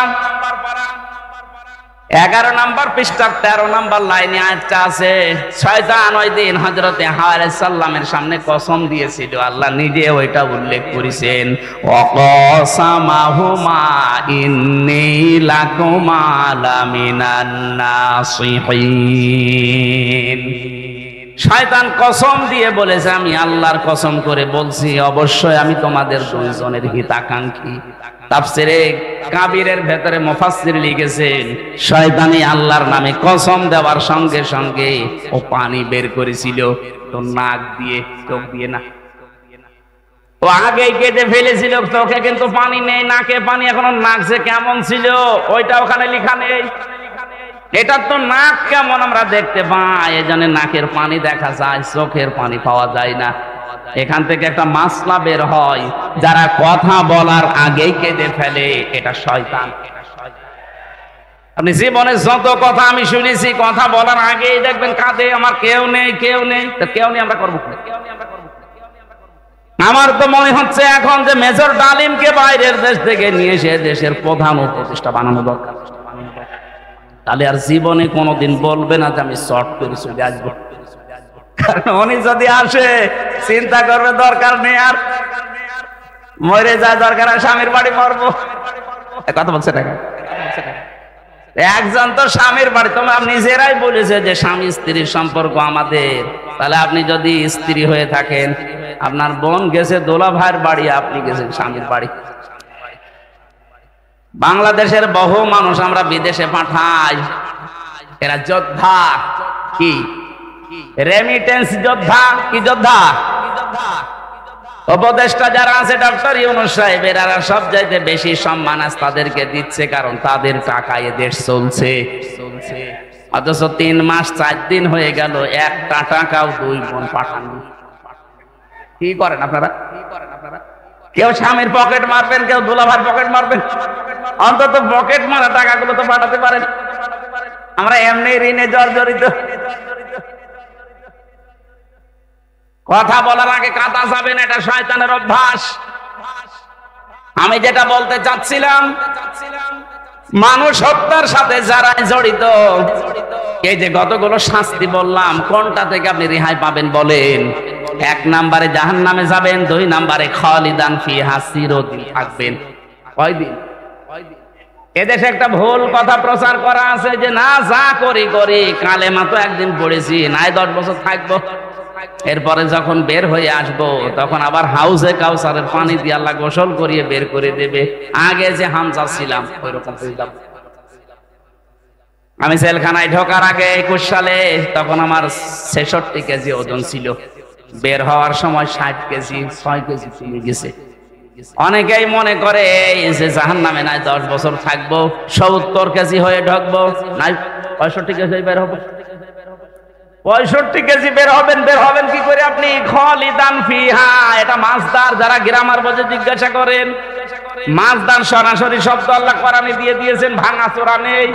11 নাম্বার পৃষ্ঠার 13 নাম্বার লাইনে আয়াতটা আছে। শয়তান ওই দিন হযরতে হাওয়া আলাইহিস সালামের সামনে কসম দিয়েছিল, আল্লাহ নিজে ওইটা উল্লেখ করেছেন, ওয়াকাসামাহুমা ইন্নী লাকুমা লামিনান নাসিহিন। শয়তান কসম দিয়ে বলেছে, আমি আল্লাহর কসম করে বলছি অবশ্যই আমি তোমাদের দুইজনের হিতাকাঙ্ক্ষী। তাফসিরে কাবিরের ভেতরে মুফাসসির লিখেছেন, শয়তানি আল্লাহর নামে কসম দেওয়ার সঙ্গে সঙ্গে ও পানি বের করেছিল, তো নাক দিয়ে, চোখ দিয়ে না। ও আগেই কেটে ফেলেছিল চোখে, কিন্তু পানি নেই, নাকে পানি। এখনো নাক যে কেমন ছিল ওইটা ওখানে লেখা নেই। এটার তো নাক কেমন আমরা দেখতে পাই, এজন্য নাকের পানি দেখা যায়, চোখের পানি পাওয়া যায় না। এখান থেকে একটা মাসলা বের হয়, যারা কথা বলার আগেই কেঁদে ফেলে এটা শয়তান। আপনি জীবনে যত কথা আমি শুনেছি, কথা বলার আগেই দেখবেন কাঁদে, আমার কেউ নেই, কেউ নেই। তো কেউ নেই আমরা করবো কি? আমার তো মনে হচ্ছে এখন যে মেজর ডালিমকে বাইরের দেশ থেকে নিয়ে এসে দেশের প্রধান উপদেষ্টা বানানো দরকার। তাহলে আর জীবনে কোনোদিন বলবে না যে আমি শর্ট করে চলে আসবো। কারণ উনি যদি আসে চিন্তা করবে দরকার নেই, আর মরে যায়, দরকার আর স্বামীর বাড়ি মরবো। কথা বলছে না একজন তো স্বামীর বাড়ি, তোমরা নিজেরাই বলেছে যে স্বামী স্ত্রীর সম্পর্ক আমাদের। তাহলে আপনি যদি স্ত্রী হয়ে থাকেন, আপনার বোন গেছে দোলা ভাইয়ের বাড়ি, আপনি গেছেন স্বামীর বাড়ি। বাংলাদেশের বহু মানুষ আমরা বিদেশে পাঠাই, এরা যোদ্ধা। কি রেমিটেন্স যোদ্ধা? কি যোদ্ধা? উপদেষ্টা যারা আছে ডক্টর ইউনূস সাহেব, এরা সবচাইতে বেশি সম্মান আজ তাদেরকে দিচ্ছে, কারণ তাদের টাকায় দেশ চলছে। অথচ 3 মাস 4 দিন হয়ে গেল, একটা টাকাও 2 বোন পাঠাননি। কি করেন আপনারা? কেউ স্বামীর পকেট মারবেন, কেউ দুলাভাইয়ের পকেট মারবেন, অন্তত পকেট মারা টাকাগুলো তো পাঠাতে পারেন। আমরা এমনি ঋণে জর্জরিত। কথা বলার আগে কাঁদা যাবে না, এটা শয়তানের অভ্যাস। আমি যেটা বলতে চাচ্ছিলাম, মানুষ হত্যার সাথে যারা জড়িত, এই যে কতগুলো শাস্তি বললাম, কোনটা থেকে আপনি রেহাই পাবেন বলেন? 1 নম্বরে জাহান্নামে যাবেন, 2 নম্বরে খালিদান ফিহা, চিরদিন থাকবেন। কয়দিন? এদেশে একটা ভুল কথা প্রচার করা আছে যে না, যা করি করি, কালেমা তো একদিন পড়েছি, নাই 10 বছর থাকবো। এরপরে যখন বের হয়ে আসবো তখন আবার হাউজে কাউসারের পানি দিয়ে আল্লাহ গোসল করিয়ে বের করে দেবে। আগে যে হামজা ছিলাম ওই রকম হয়ে যাব। আমি জেলখানায় ঢোকার আগে 21 সালে তখন আমার 66 কেজি ওজন ছিল, বের হওয়ার সময় 60 কেজি 6 কেজি কমে গেছে। অনেকেই মনে করে এই যে জাহান্নামে নাই 10 বছর থাকবো, 70 কেজি হয়ে ঢুকবো, নাই 65 কেজি বের হবো। 65 কেজি বের হবেন কি করে আপনি? খালিদান ফিহা, এটা মাসদার, যারা গ্রামার বোঝে জিজ্ঞাসা করেন। মাসদার সরাসরি শব্দ আল্লাহ কোরআনে দিয়ে দিয়েছেন, ভাঙা চোরা নেই।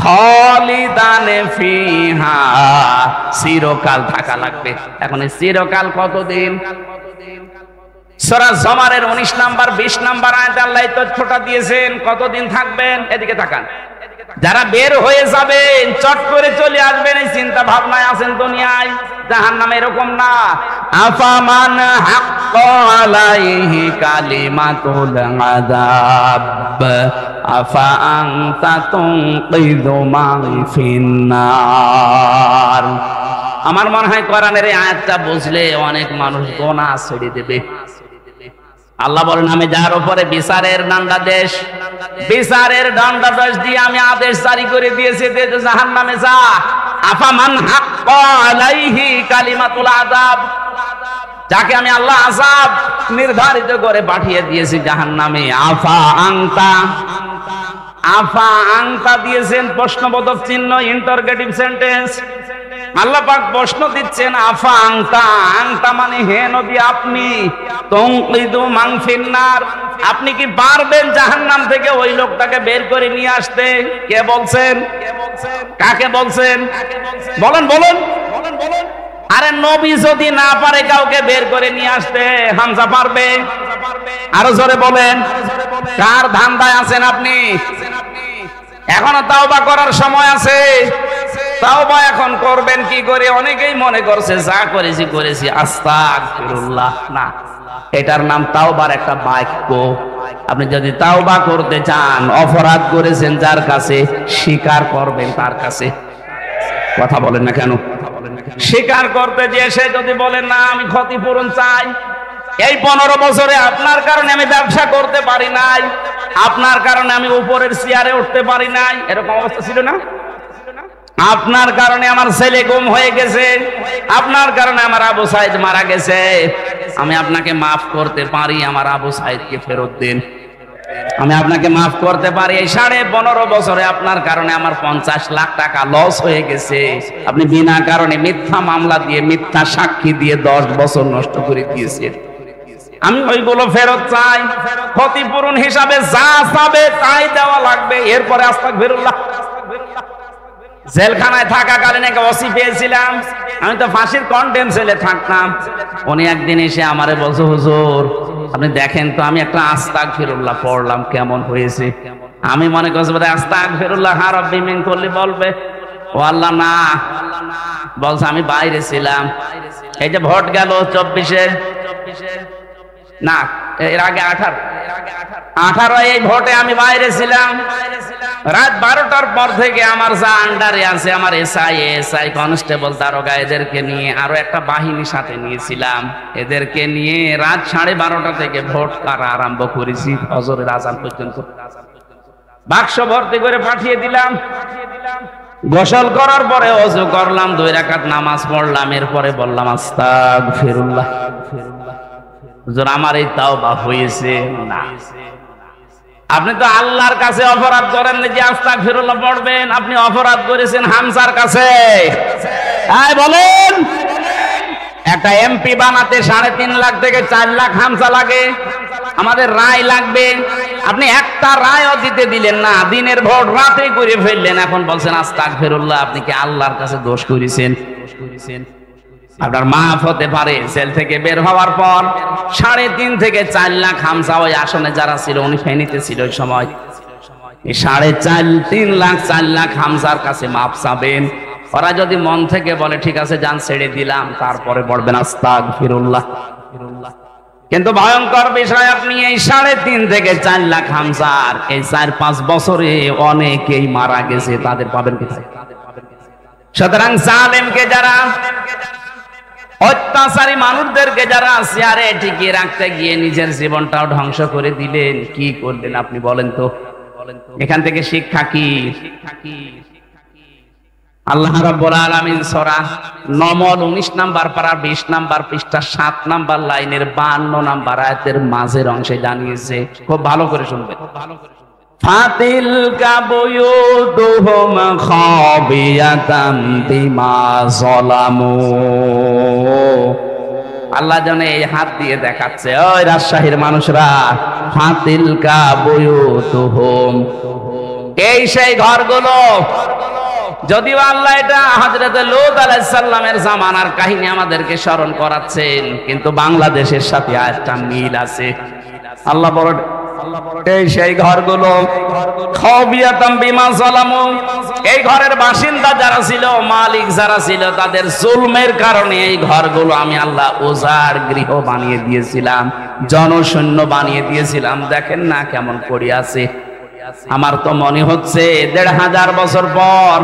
খালিদানে ফিহা, চিরকাল থাকা লাগবে। এখন এই চিরকাল কতদিন? সূরা জুমারের 19 নাম্বার 20 নাম্বার আয়াতে আল্লাহ এই তথ্যটা দিয়েছেন কতদিন থাকবেন। এদিকে তাকান, যারা বের হয়ে যাবেন চট করে চলে আসবেন এই চিন্তা ভাবনায় আছেন দুনিয়ায়। জাহান্নামে এরকম না। আফামান হাক্কা আলাইহি কালিমাতুল আযাব আফা আনতা তুনকিযু মান ফিন্নার। আমার মনে হয় কোরআনের এই আয়াতটা বুঝলে অনেক মানুষ গোনাহ ছেড়ে দেবে। আল্লাহ বলেন, আমি যার উপরে বিচারের দণ্ডাদেশ দিয়ে আমি আদেশ জারি করে দিয়েছি যে জাহান্নামে যা। আফামান হাক্কা আলাইহি কালিমাতুল আযাব, যাকে আমি আল্লাহ আযাব নির্ধারিত করে পাঠিয়ে দিয়েছি জাহান্নামে। আফা আনতা দিয়েছেন প্রশ্নবোধক চিহ্ন, ইন্টারগেটিভ সেন্টেন্স। আল্লাহ পাক প্রশ্ন দিচ্ছেন, আফা আনতা মানে হে নবী আপনি, তুনকিযু মান ফিন্নার, আপনি কি পারবেন জাহান্নাম থেকে ওই লোকটাকে বের করে নিয়ে আসতে? কে বলছেন? কাকে বলছেন? বলেন। আরে নবী যদি না পারে কাউকে বের করে নিয়ে আসতে, হামজা পারবে? আরো জোরে বলেন। কার ধান্দায় আছেন আপনি? এখনো তাওবা করার সময় আছে। তাওবা এখন করবেন কি করে? অনেকেই মনে করছে যা করেছি আস্তাগফিরুল্লাহ। না, এটার নাম তাওবার একটা বাক্য। আপনি যদি তাওবা করতে চান, অপরাধ করেছেন যার কাছে, স্বীকার করবেন তার কাছে। কথা বলেন না কেন? স্বীকার করতে যে সে যদি বলেন না আমি ক্ষতিপূরণ চাই, এই 15 বছরে আপনার কারণে আমি ব্যবসা করতে পারি নাই, আপনার কারণে আমি উপরের চেয়ারে উঠতে পারি নাই, এরকম অবস্থা ছিল না? আপনার কারণে আমার ছেলে গুম হয়ে গেছে, আপনার কারণে আমার আবু সাইদ মারা গেছে, আমি আপনাকে মাফ করতে পারি, আমার আবু সাইদকে ফেরত দিন। আমি আপনাকে মাফ করতে পারি, এই 15.5 বছরে আপনার কারণে আমার 50 লাখ টাকা লস হয়ে গেছে, আপনি বিনা কারণে মিথ্যা মামলা দিয়ে, মিথ্যা সাক্ষী দিয়ে 10 বছর নষ্ট করে দিয়েছেন, আমি ওইগুলো ফেরত চাই। ক্ষতিপূরণ হিসাবে যা চাবে তাই দেওয়া লাগবে। এরপরে আস্তাগফিরুল্লাহ। জেলখানায় থাকাকালীন একটা ওসি পেয়েছিলাম, আমি তো ফাঁসির কন্টেম সেলে থাকতাম। উনি একদিন এসে আমারে বলছে, হুজুর আপনি দেখেন তো আমি একটা আস্তাগফিরুল্লাহ পড়লাম, কেমন হয়েছে? আমি মনে করছি আস্তাগফিরুল্লাহ হা রাব্বি মিন কুল্লি বলবে। ও আল্লাহ না, বলছে আমি বাইরে ছিলাম। এই যে ভোট গেল 24-এ, না এর আগে 18 এই ভোটে আমি বাইরে ছিলাম। রাত 12টার পর থেকে আমার যা আন্ডারে আছে, আমার এসআই কনস্টেবল দারোগা, এদেরকে নিয়ে আরো একটা বাহিনী সাথে নিয়েছিলাম। এদেরকে নিয়ে রাত 12:30 থেকে ভোট কারা আরম্ভ করেছি ফজরের আযান পর্যন্ত। বাক্স ভর্তি করে পাঠিয়ে দিলাম। গোসল করার পরে ওযু করলাম, 2 রাকাত নামাজ পড়লাম, এরপরে বললাম আস্তাগফিরুল্লাহ। হুজুর আমার এই তাওবা হয়েছে না। আপনি তো আল্লাহর কাছে অপরাধ করেন যে আস্তাগফিরুল্লাহ পড়বেন, আপনি অপরাধ করেছেন হামজার কাছে। এই বলেন, একটা এমপি বানাতে 3.5 লাখ থেকে 4 লাখ হামজা লাগে, আমাদের রায় লাগবে। আপনি একটা রায়ও দিতে দিলেন না, দিনের ভোট রাতে করে ফেললেন, এখন বলছেন আস্তাগফিরুল্লাহ। আপনি কি আল্লাহর কাছে দোষ করেছেন? আপনার মাফ হতে পারে। জেল থেকে বের হওয়ার পর 3.5 থেকে 4 লাখ হামজা ওই আসনে যারা ছিল, উনি ফেনীতে ছিল ওই সময়, 3.5 লাখ 4 লাখ হামজার কাছে মাফ চাবেন। ওরা যদি মন থেকে বলে ঠিক আছে জান ছেড়ে দিলাম, তারপরে পড়বেন আস্তাগফিরুল্লাহ। কিন্তু ভয়ঙ্কর বিষয়, আপনি এই 3.5 থেকে 4 লাখ হামজার এই 4-5 বছরে অনেকেই মারা গেছে, তাদের পাবেন কোথায়? সুতরাং জালেমকে যারা অত্যাচারী মানুষদেরকে যারা চেয়ারে টিকিয়ে রাখতে গিয়ে নিজের জীবনটাও ধ্বংস করে দিলেন, কি করলেন আপনি বলেন তো? এখান থেকে শিক্ষা কি? আল্লাহ রাব্বুল আলামিন সূরা নমল 19 নাম্বার পারা 20 নাম্বার পৃষ্ঠা 7 নাম্বার লাইনের 52 নাম্বার আয়াতের মাঝের অংশে জানিয়েছে, খুব ভালো করে শুনবেন। ফাতিলকা বুয়ুতুহুম খাবিয়াতাম বিমা যালামু। আল্লাহ জানে এই হাত দিয়ে দেখাচ্ছে, ওই রাজশাহীর মানুষরা, ফাতিলকা বুয়ুতুহুম, এই সেই ঘরগুলো। যদিও আল্লাহ এটা হযরত লূত আলাইহিস সালামের জামানার কাহিনী আমাদেরকে স্মরণ করাচ্ছেন, কিন্তু বাংলাদেশের সাথে আয়াতটা মিল আছে। আল্লাহ বলেন এই সেই ঘরগুলো খাবিয়াতাম বিমা যালামু, এই ঘরের বাসিন্দা যারা ছিল, মালিক যারা ছিল, তাদের জুলমের কারণে এই ঘরগুলো আমি আল্লাহ উজাড় গৃহ বানিয়ে দিয়েছিলাম, জনশূন্য বানিয়ে দিয়েছিলাম। দেখেন না কেমন পড়ে আছে। আমার তো মনে হচ্ছে ১৫০০ বছর পর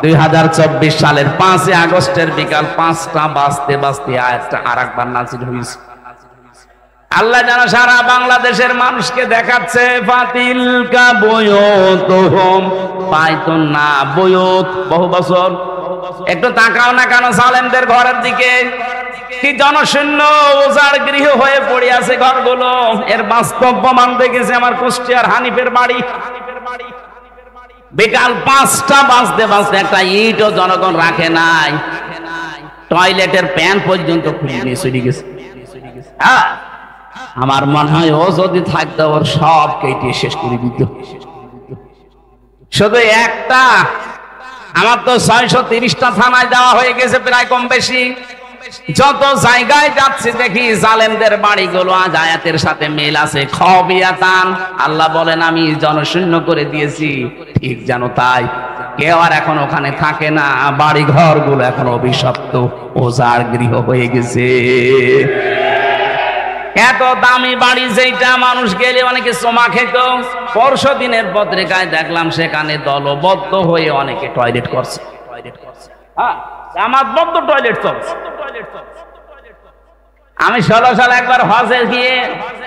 ২০২৪ সালের ৫ই আগস্টের বিকাল ৫টা বাজতে বাজতে আয়াতটা আরেকবার নাযিল হয়েছে। আল্লাহ যেন সারা বাংলাদেশের মানুষকে দেখাচ্ছে, ফাতিলকা বুয়ুতুহুম, পাইতুন না বুয়ুত, বহু বছর। একটু তাকাও না কেন জালেমদের ঘরের দিকে, কি জনশূন্য উজাড় গৃহ হয়ে পড়ে আছে ঘরগুলো। এর বাস্তব প্রমাণ দেখেছে আমার কুষ্টিয়ার হানিফের বাড়ি। বিকাল ৫টা বাজতে বাজতে একটা ইটও জনগণ রাখে নাই, টয়লেটের প্যান পর্যন্ত খুলে নিয়ে চলে গেছে। আমার মনে হয় ও যদি থাকতো ওর সব কেটে শেষ করে দিত। শুধু একটা, আমার তো ৬৩০টা থানায় দেওয়া হয়ে গেছে প্রায় কম বেশি। যত জায়গায় যাচ্ছে দেখি জালেমদের বাড়িগুলো আজ আয়াতের সাথে মিল আছে। খাবিয়াতান, আল্লাহ বলেন আমি জনশূন্য করে দিয়েছি, ঠিক জানো তাই। কেউ আর এখন ওখানে থাকে না, বাড়ি ঘরগুলো এখন অভিশপ্ত, উজাড় গৃহ হয়ে গেছে। এত দামি বাড়ি যেটা মানুষ গেলে অনেকে চমা খেত। পরশু দিনের পত্রিকায় দেখলাম সেখানে দলবদ্ধ হয়ে অনেকে টয়লেট করছে। জামাতবদ্ধ টয়লেট চলছে। আমি ১৬ সালে একবার হজে গিয়ে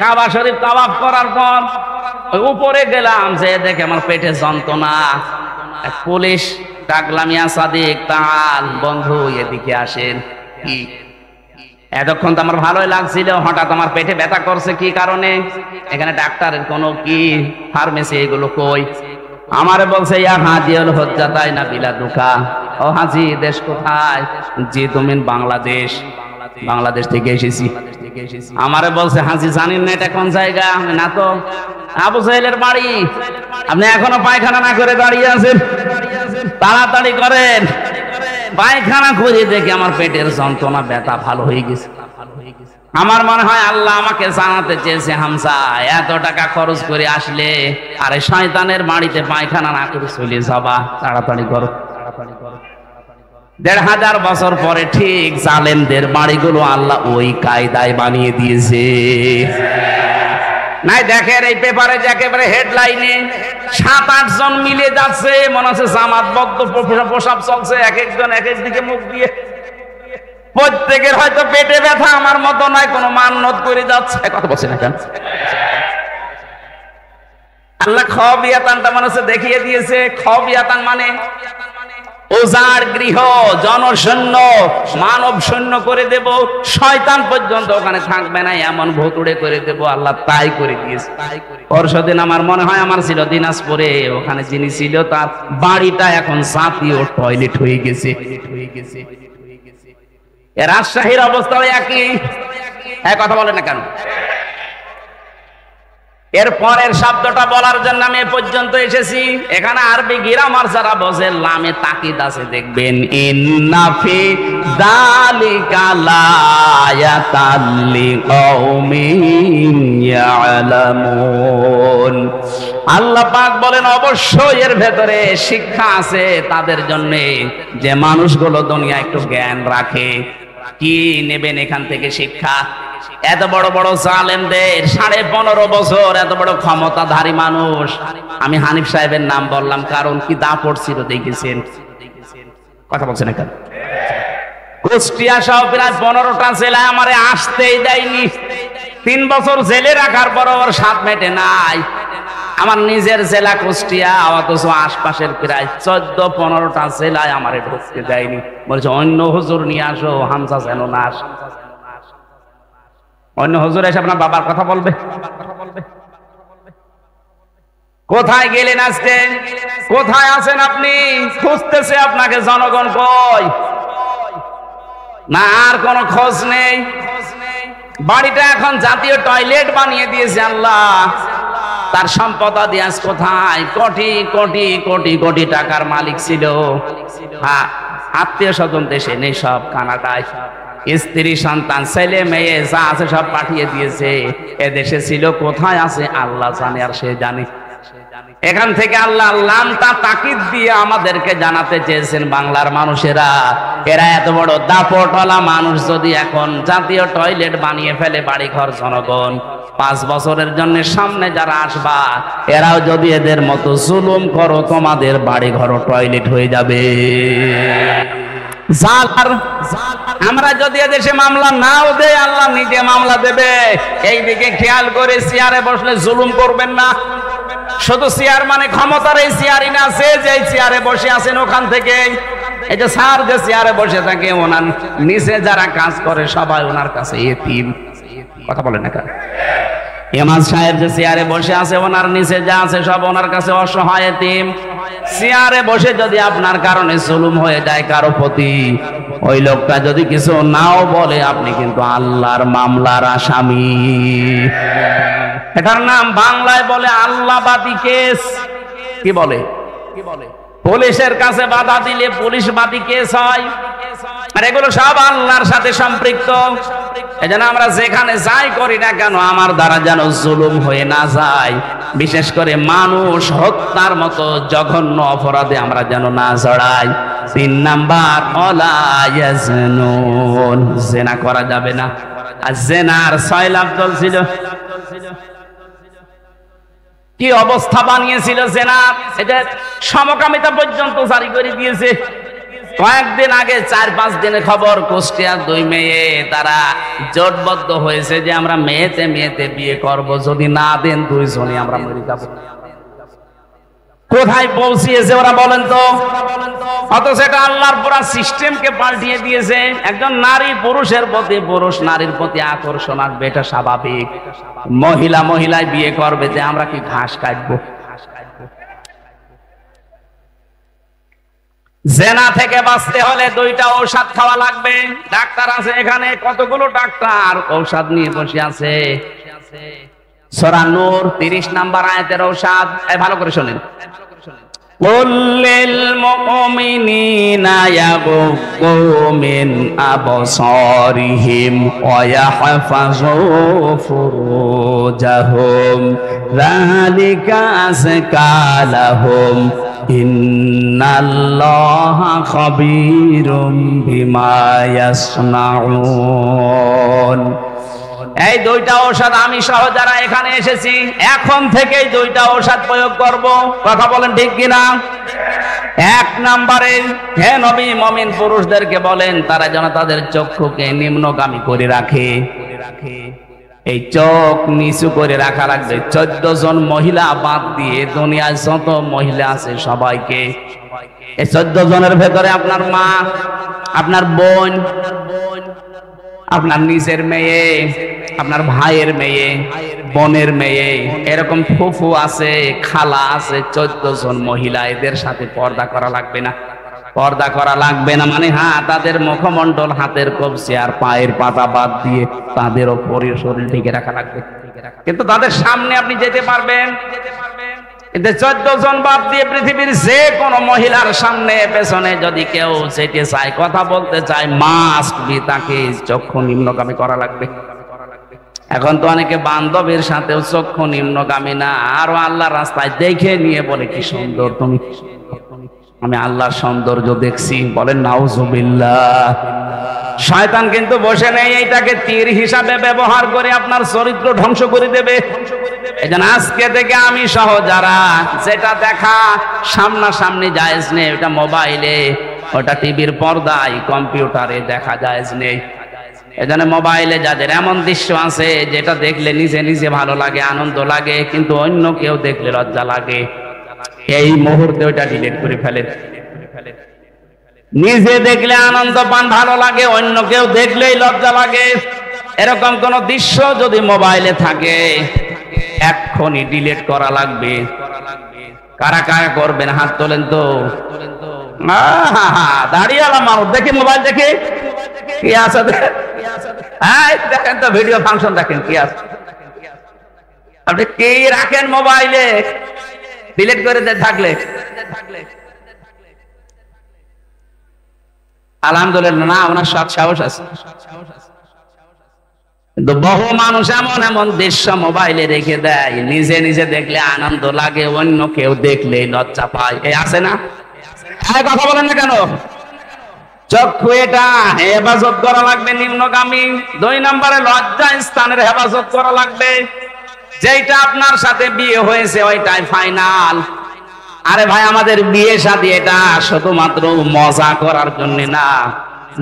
কাবা শরীফ তাওয়াফ করার পর উপরে গেলাম, যে দেখে আমার পেটে যন্ত্রণা। এক পুলিশ ডাকলাম, ইয়া সাদিক তাআল, বন্ধু এদিকে আসেন। কি এতক্ষণ তো আমার ভালোই লাগছিল, হঠাৎ আমার পেটে ব্যথা করছে, কি কারণে? এখানে ডাক্তারের কোনো কি ফার্মেসি এগুলো কই? আমারে বলছে ইয়া হাজিউল হুজ্জাতাই না বিলাদুকা। ও হাজি, দেশ কোথায়? জি তুমি বাংলাদেশ। বাংলাদেশ থেকে এসেছি। আমারে বলছে হাজি জানেন না এটা কোন জায়গা? না তো। আবু জাহেলের বাড়ি। আপনি এখনো পায়খানা না করে দাঁড়িয়ে আছেন, তাড়াতাড়ি করেন। পায়খানা করে দেখে আমার পেটের যন্ত্রণা ব্যথা ভালো হয়ে গেছে। আমার মনে হয় আল্লাহ আমাকে জানাতে চেয়েছে, হামজা এত টাকা খরচ করে আসলে আরে শয়তানের বাড়িতে পায়খানা না করে চলে যাবা, তাড়াতাড়ি করো। ১৫০০ বছর পরে ঠিক জালেমদের বাড়িগুলো আল্লাহ ওই কায়দায় বানিয়ে দিয়েছে। নাই দেখেন এই পেপারে যে একেবারে হেডলাইনে ৭-৮ জন মিলে যাচ্ছে, মনে হচ্ছে জামাতবদ্ধ প্রসাব চলছে, এক একজন এক এক দিকে মুখ দিয়ে। প্রত্যেকের হয়তো পেটে ব্যথা, আমার মতো নয়, কোনো মান্নত করে যাচ্ছে। কথা বলছি না কেন? আল্লাহ খাবিয়াতানটা মনে হচ্ছে দেখিয়ে দিয়েছে। খাবিয়াতান মানে উজাড় গৃহ, জনশূন্য, মানব শূন্য করে দেব, শয়তান পর্যন্ত ওখানে থাকবে না, এমন ভুতুড়ে করে দেব। আল্লাহ তাই করে দিয়েছে। পরশুদিন আমার মনে হয় আমার ছিল দিনাজপুরে, ওখানে যিনি ছিল তার বাড়িটা এখন জাতীয় টয়লেট হয়ে গেছে। রাজশাহীর অবস্থাও একই। কথা বলে না কেন? এর পরের শব্দটা বলার জন্য আমি এ পর্যন্ত এসেছি। এখানে আরবি গ্রামার যারা বোঝে, লামে তাকিদ আছে, দেখবেন ইন্না ফি যালিকা লায়াতাল লিকাউমিন ইয়ালামুন। আল্লাহ পাক বলেন অবশ্যই এর ভেতরে শিক্ষা আছে তাদের জন্য, যে মানুষগুলো দুনিয়া একটু জ্ঞান রাখে। কি নেবেন এখান থেকে শিক্ষা? এত বড় বড় জালেমদের 15.5 বছর এত বড় ক্ষমতাধারী মানুষ। আমি হানিফ সাহেবের নাম বললাম কারণ কি দাপট ছিল দেখেছেন। কথা বলছেন এখানে কুষ্টিয়া সহ প্রায় 15টা জেলায় আমারে আসতেই দেয়নি। 3 বছর জেলে রাখার পর ওর স্বাদ মেটে নাই। আমার নিজের জেলা কুষ্টিয়া, অথচ আশপাশের প্রায় 14-15টা জেলায় আমারে ঢুকতে দেয়নি। বলছে অন্য হুজুর নিয়ে আসো, হামজা যেন না আসে। অন্য হুজুর এসে আপনার বাবার কথা বলবে। কোথায় গেলেন আজকে? কোথায় আছেন আপনি? খুঁজতেছে আপনাকে জনগণ, কই না আর কোনো খোঁজ নেই। বাড়িটা এখন জাতীয় টয়লেট বানিয়ে দিয়েছে আল্লাহ। তার সম্পদাদি আজ কোথায়? কোটি কোটি কোটি কোটি টাকার মালিক ছিল। হ্যাঁ, আত্মীয় স্বজন দেশে নেই, সব কানাডায়। স্ত্রী সন্তান ছেলে মেয়ে যা আছে সব পাঠিয়ে দিয়েছে। এদেশে ছিল কোথায় আছে আল্লাহ জানে, আর সে জানে। এখান থেকে আল্লাহ লামটা তাকিদ দিয়ে আমাদেরকে জানাতে চেয়েছেন, বাংলার মানুষেরা, এরা এত বড় দাপটওয়ালা মানুষ যদি এখন জাতীয় টয়লেট বানিয়ে ফেলে বাড়ি ঘর জনগণ, 5 বছরের জন্য সামনে যারা আসবা এরাও যদি এদের মতো জুলুম করো, তোমাদের বাড়ি ঘর টয়লেট হয়ে যাবে। আমরা যদি এদেশে মামলা নাও দেয়, আল্লাহ নিজে মামলা দেবে। এইদিকে খেয়াল করে চেয়ারে বসলে জুলুম করবেন না। শুধু চেয়ার মানে ক্ষমতার এই চেয়ারই না, সে যে চেয়ারে বসে আছেন ওখান থেকে, এই যে স্যার যে চেয়ারে বসে থাকে, ওনার নিচে যারা কাজ করে সবাই ওনার কাছে এতিম। কথা বলেন না কেন? ইমাম সাহেব যে চেয়ারে বসে আছে, ওনার নিচে যা আছে সব ওনার কাছে অসহায় এতিম। চেয়ারে বসে যদি আপনার কারণে জুলুম হয়ে যায় কারো প্রতি, ওই লোকটা যদি কিছু নাও বলে, আপনি কিন্তু আল্লাহর মামলার আসামি। এটার নাম বাংলায় বলে আল্লাহবাদী কেস। কি বলে? পুলিশের কাছে বাধা দিলে পুলিশবাদী কেস হয়। আর এগুলো সব আল্লাহর সাথে সম্পৃক্ত। এজন্য আমরা যেখানে যাই করি না কেন, আমার দ্বারা যেন জুলুম হয়ে না যায়। বিশেষ করে মানুষ হত্যার মতো জঘন্য অপরাধে আমরা যেন না জড়াই। 3 নাম্বার, ওয়ালা ইয়াজনুন, জিনা করা যাবে না। আর জিনার 6 লাখ চলছিল। কি অবস্থা বানিয়েছিল জেনার, এটা সমকামিতা পর্যন্ত জারি করে দিয়েছে। কয়েকদিন আগে 4-5 দিনের খবর, কুষ্টিয়ার 2 মেয়ে তারা জোটবদ্ধ হয়েছে যে আমরা মেয়েতে মেয়েতে বিয়ে করব, যদি না দেন 2 জনই আমরা মরে যাব। কোথায় পৌঁছিয়েছে ওরা বলেন তো? অথচ এটা আল্লাহর পুরা সিস্টেমকে পাল্টিয়ে দিয়েছে। একজন নারী পুরুষের প্রতি, পুরুষ নারীর প্রতি আকর্ষণ আসবে, এটা স্বাভাবিক। মহিলা মহিলায় বিয়ে করবে, যে আমরা কি ঘাস কাটবো? জেনা থেকে বাঁচতে হলে 2টা ঔষধ খাওয়া লাগবে। ডাক্তার আছে এখানে, কতগুলো ডাক্তার ঔষধ নিয়ে বসে আছে। সূরা নূর 30 নাম্বার আয়াতের ঔষধ, ভালো করে শুনেন। কুল্লিল মুমিনিনা ইয়াগুদ্দু মিন আবসারিহিম ওয়া ইয়াহফাযু ফুরুজাহুম যালিকা আযকা লাহুম ইন্নাল্লাহা খাবীরুম বিমা ইয়াসনাউন। এই 2টা ঔষধ আমি সহ যারা এখানে এসেছি এখন থেকেই 2টা ঔষধ প্রয়োগ করব। কথা বলেন ঠিক কিনা? 1 নম্বরে, হে নবী, মুমিন পুরুষদেরকে বলেন তারা যেন তাদের চক্ষুকে নিম্নগামী করে রাখে। এই চোখ নিচু করে রাখা লাগবে। 14 জন মহিলা বাদ দিয়ে দুনিয়ায় যত মহিলা আছে সবাইকে, এই 14 জনের ভেতরে আপনার মা, আপনার বোন, আপনার নিজের মেয়ে, আপনার ভাইয়ের মেয়ে, বোনের মেয়ে, এরকম ফুফু আছে, খালা আছে, 14 জন মহিলা, এদের সাথে পর্দা করা লাগবে না। পর্দা করা লাগবে না মানে হ্যাঁ, তাদের মুখমণ্ডল, হাতের কবজি আর পায়ের পাতা বাদ দিয়ে তাদের ওপরে শরীর ঢেকে রাখা লাগবে। কিন্তু তাদের সামনে আপনি যেতে পারবেন। কিন্তু 14 জন বাদ দিয়ে পৃথিবীর যে কোনো মহিলার সামনে পেছনে যদি কেউ যেতে চায়, কথা বলতে চায়, মাস্ট বি তাকে চক্ষু নিম্নগামী করা লাগবে। এখন তো অনেকে বান্ধবীর সাথেও চক্ষু নিম্নগামী না, আরো আল্লাহর রাস্তায় দেখে নিয়ে বলে কি সুন্দর তুমি, আমি আল্লাহর সৌন্দর্য দেখছি, বলেন নাউজুবিল্লাহ। শয়তান কিন্তু বসে নেই, এইটাকে তীর হিসাবে ব্যবহার করে আপনার চরিত্র ধ্বংস করে দেবে। এজন্য আজকে থেকে আমি সহ যারা যেটা দেখা সামনাসামনি জায়েজ নেই, ওটা মোবাইলে ওটা টিভির পর্দায় কম্পিউটারে দেখা যায় নেই। এজন্য মোবাইলে যাদের এমন দৃশ্য আছে যেটা দেখলে নিজে নিজে ভালো লাগে, আনন্দ লাগে, কিন্তু অন্য কেউ দেখলে লজ্জা লাগে, এই মুহূর্তে ওটা ডিলিট করে ফেলেন। নিজে দেখলে আনন্দ পান, ভালো লাগে, অন্য কেউ দেখলেই লজ্জা লাগে, এরকম কোন দৃশ্য যদি মোবাইলে থাকে এক্ষুনি ডিলিট করা লাগবে। কারা কারা করবেন হাত তোলেন তো। দাঁড়িয়ে মানুষ দেখে মোবাইল দেখে কি আছে দেখেন তো, ভিডিও ফাংশন দেখেন কি আছে, আপনি কি রাখেন মোবাইলে ডিলিট করে থাকলে। আলহামদুলিল্লাহ না, ওনার সৎ সাহস আছে, কিন্তু বহু মানুষ এমন এমন দৃশ্য মোবাইলে রেখে দেয়, নিজে নিজে দেখলে আনন্দ লাগে, অন্য কেউ দেখলে লজ্জা পায়। এই আছে না? কথা বলেন না কেন? চক্ষু এটা হেফাজত করা লাগবে, নিম্নগামী। 2 নম্বরে লজ্জা স্থানের হেফাজত করা লাগবে। যেটা আপনার সাথে বিয়ে হয়েছে ওইটাই ফাইনাল। আরে ভাই, আমাদের বিয়ে শাদী এটা শুধুমাত্র মজা করার জন্য না,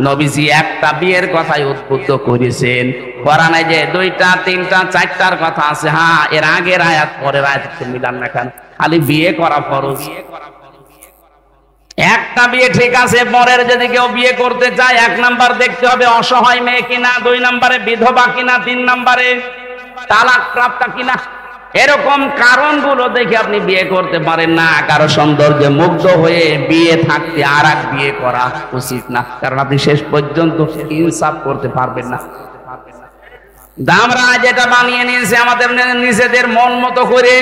নবীজি একটা বিয়ের কথাই উদ্বুদ্ধ করেছেন। কোরআনে যে 2টা 3টা 4টার কথা আছে, হ্যাঁ, এর আগের আয়াত পরের আয়াত মিলান না কেন? খালি বিয়ে করা ফরজ। একটা বিয়ে ঠিক আছে, পরের যদি কেউ বিয়ে করতে চায় 1 নাম্বার দেখতে হবে অসহায় মেয়ে কিনা, 2 নম্বরে বিধবা কিনা, 3 নম্বরে তালাক প্রাপ্তা কিনা। এরকম কারণগুলো দেখে আপনি বিয়ে করতে পারেন না। কারো সৌন্দর্যে মুগ্ধ হয়ে বিয়ে থাকতে আর এক বিয়ে করা উচিত না, কারণ আপনি শেষ পর্যন্ত ইনসাফ করতে পারবেন না। আমরা যেটা বানিয়ে নিয়েছি আমাদের নিজেদের মন মতো করে,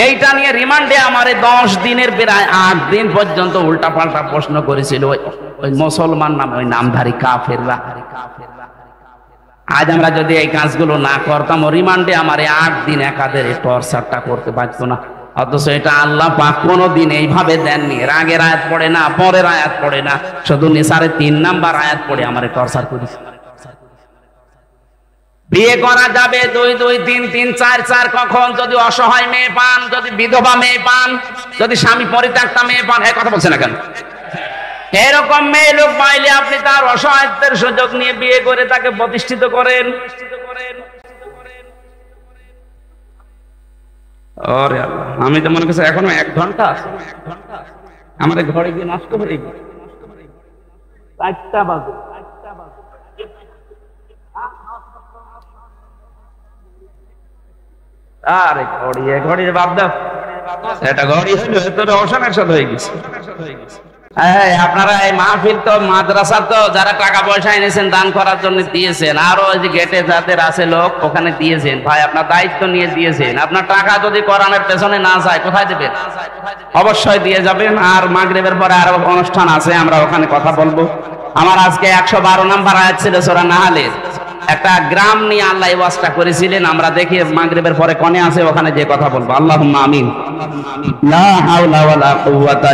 এইটা নিয়ে রিমান্ডে আমার 10 দিনের প্রায় 8 দিন পর্যন্ত উল্টা পাল্টা প্রশ্ন করেছিল ওই মুসলমান নামে ওই নামধারী কাফেররা। আজ আমরা যদি এই কাজগুলো না করতাম, রিমান্ডে আমার 8 দিন একাদের টর্চারটা করতে পারতো না। অথচ এটা আল্লাহ পাক কোনোদিন এইভাবে দেননি। আগের আয়াত পড়ে না, পরের আয়াত পড়ে না, শুধু নিসারে 3 নাম্বার আয়াত পড়ে আমার টর্চার করেছে। বিয়ে করা যাবে 2 2 3 3 4 4 কখন? যদি অসহায় মেয়ে পান, যদি বিধবা মেয়ে পান, যদি স্বামী পরিত্যক্তা মেয়ে পান। কথা বলছে না কেন? এরকম মেয়ে লোক পাইলে আপনি তার অসহায়ত্বের সুযোগ নিয়ে বিয়ে করে তাকে প্রতিষ্ঠিত করেন। আরে আল্লাহ, আমি তো মনে করছি এখনো 1 ঘন্টা আমাদের ঘরে গিয়ে নষ্ট হয়ে গেছে। 4টা বাজে। আরে ঘড়ি বাদ দাও, এটা ঘড়ি হইলো তোর অসনের সাথে হয়ে গেছে। আপনারা এই মাহফিল তো মাদ্রাসা, তো যারা টাকা পয়সা এনেছেন দান করার জন্য দিয়েছেন, আরো ওই যে গেটে যাদের আছে লোক ওখানে দিয়েছেন, ভাই আপনার দায়িত্ব নিয়ে দিয়েছেন। আপনার টাকা যদি কোরআনের পেছনে না যায় কোথায় দেবেন? অবশ্যই দিয়ে যাবেন। আর মাগরিবের পরে আরো অনুষ্ঠান আছে, আমরা ওখানে কথা বলবো। আমার আজকে 112 নম্বর আয়াত ছিল সূরা নাহলের। একটা গ্রাম নিয়ে আল্লাহ এই ওয়াজটা করেছিলেন, আমরা দেখি মাগরিবের পরে কোণে আছে, ওখানে যে কথা বলবো। আল্লাহুম্মা আমিন। লা হাওলা ওয়ালা কুওয়াতা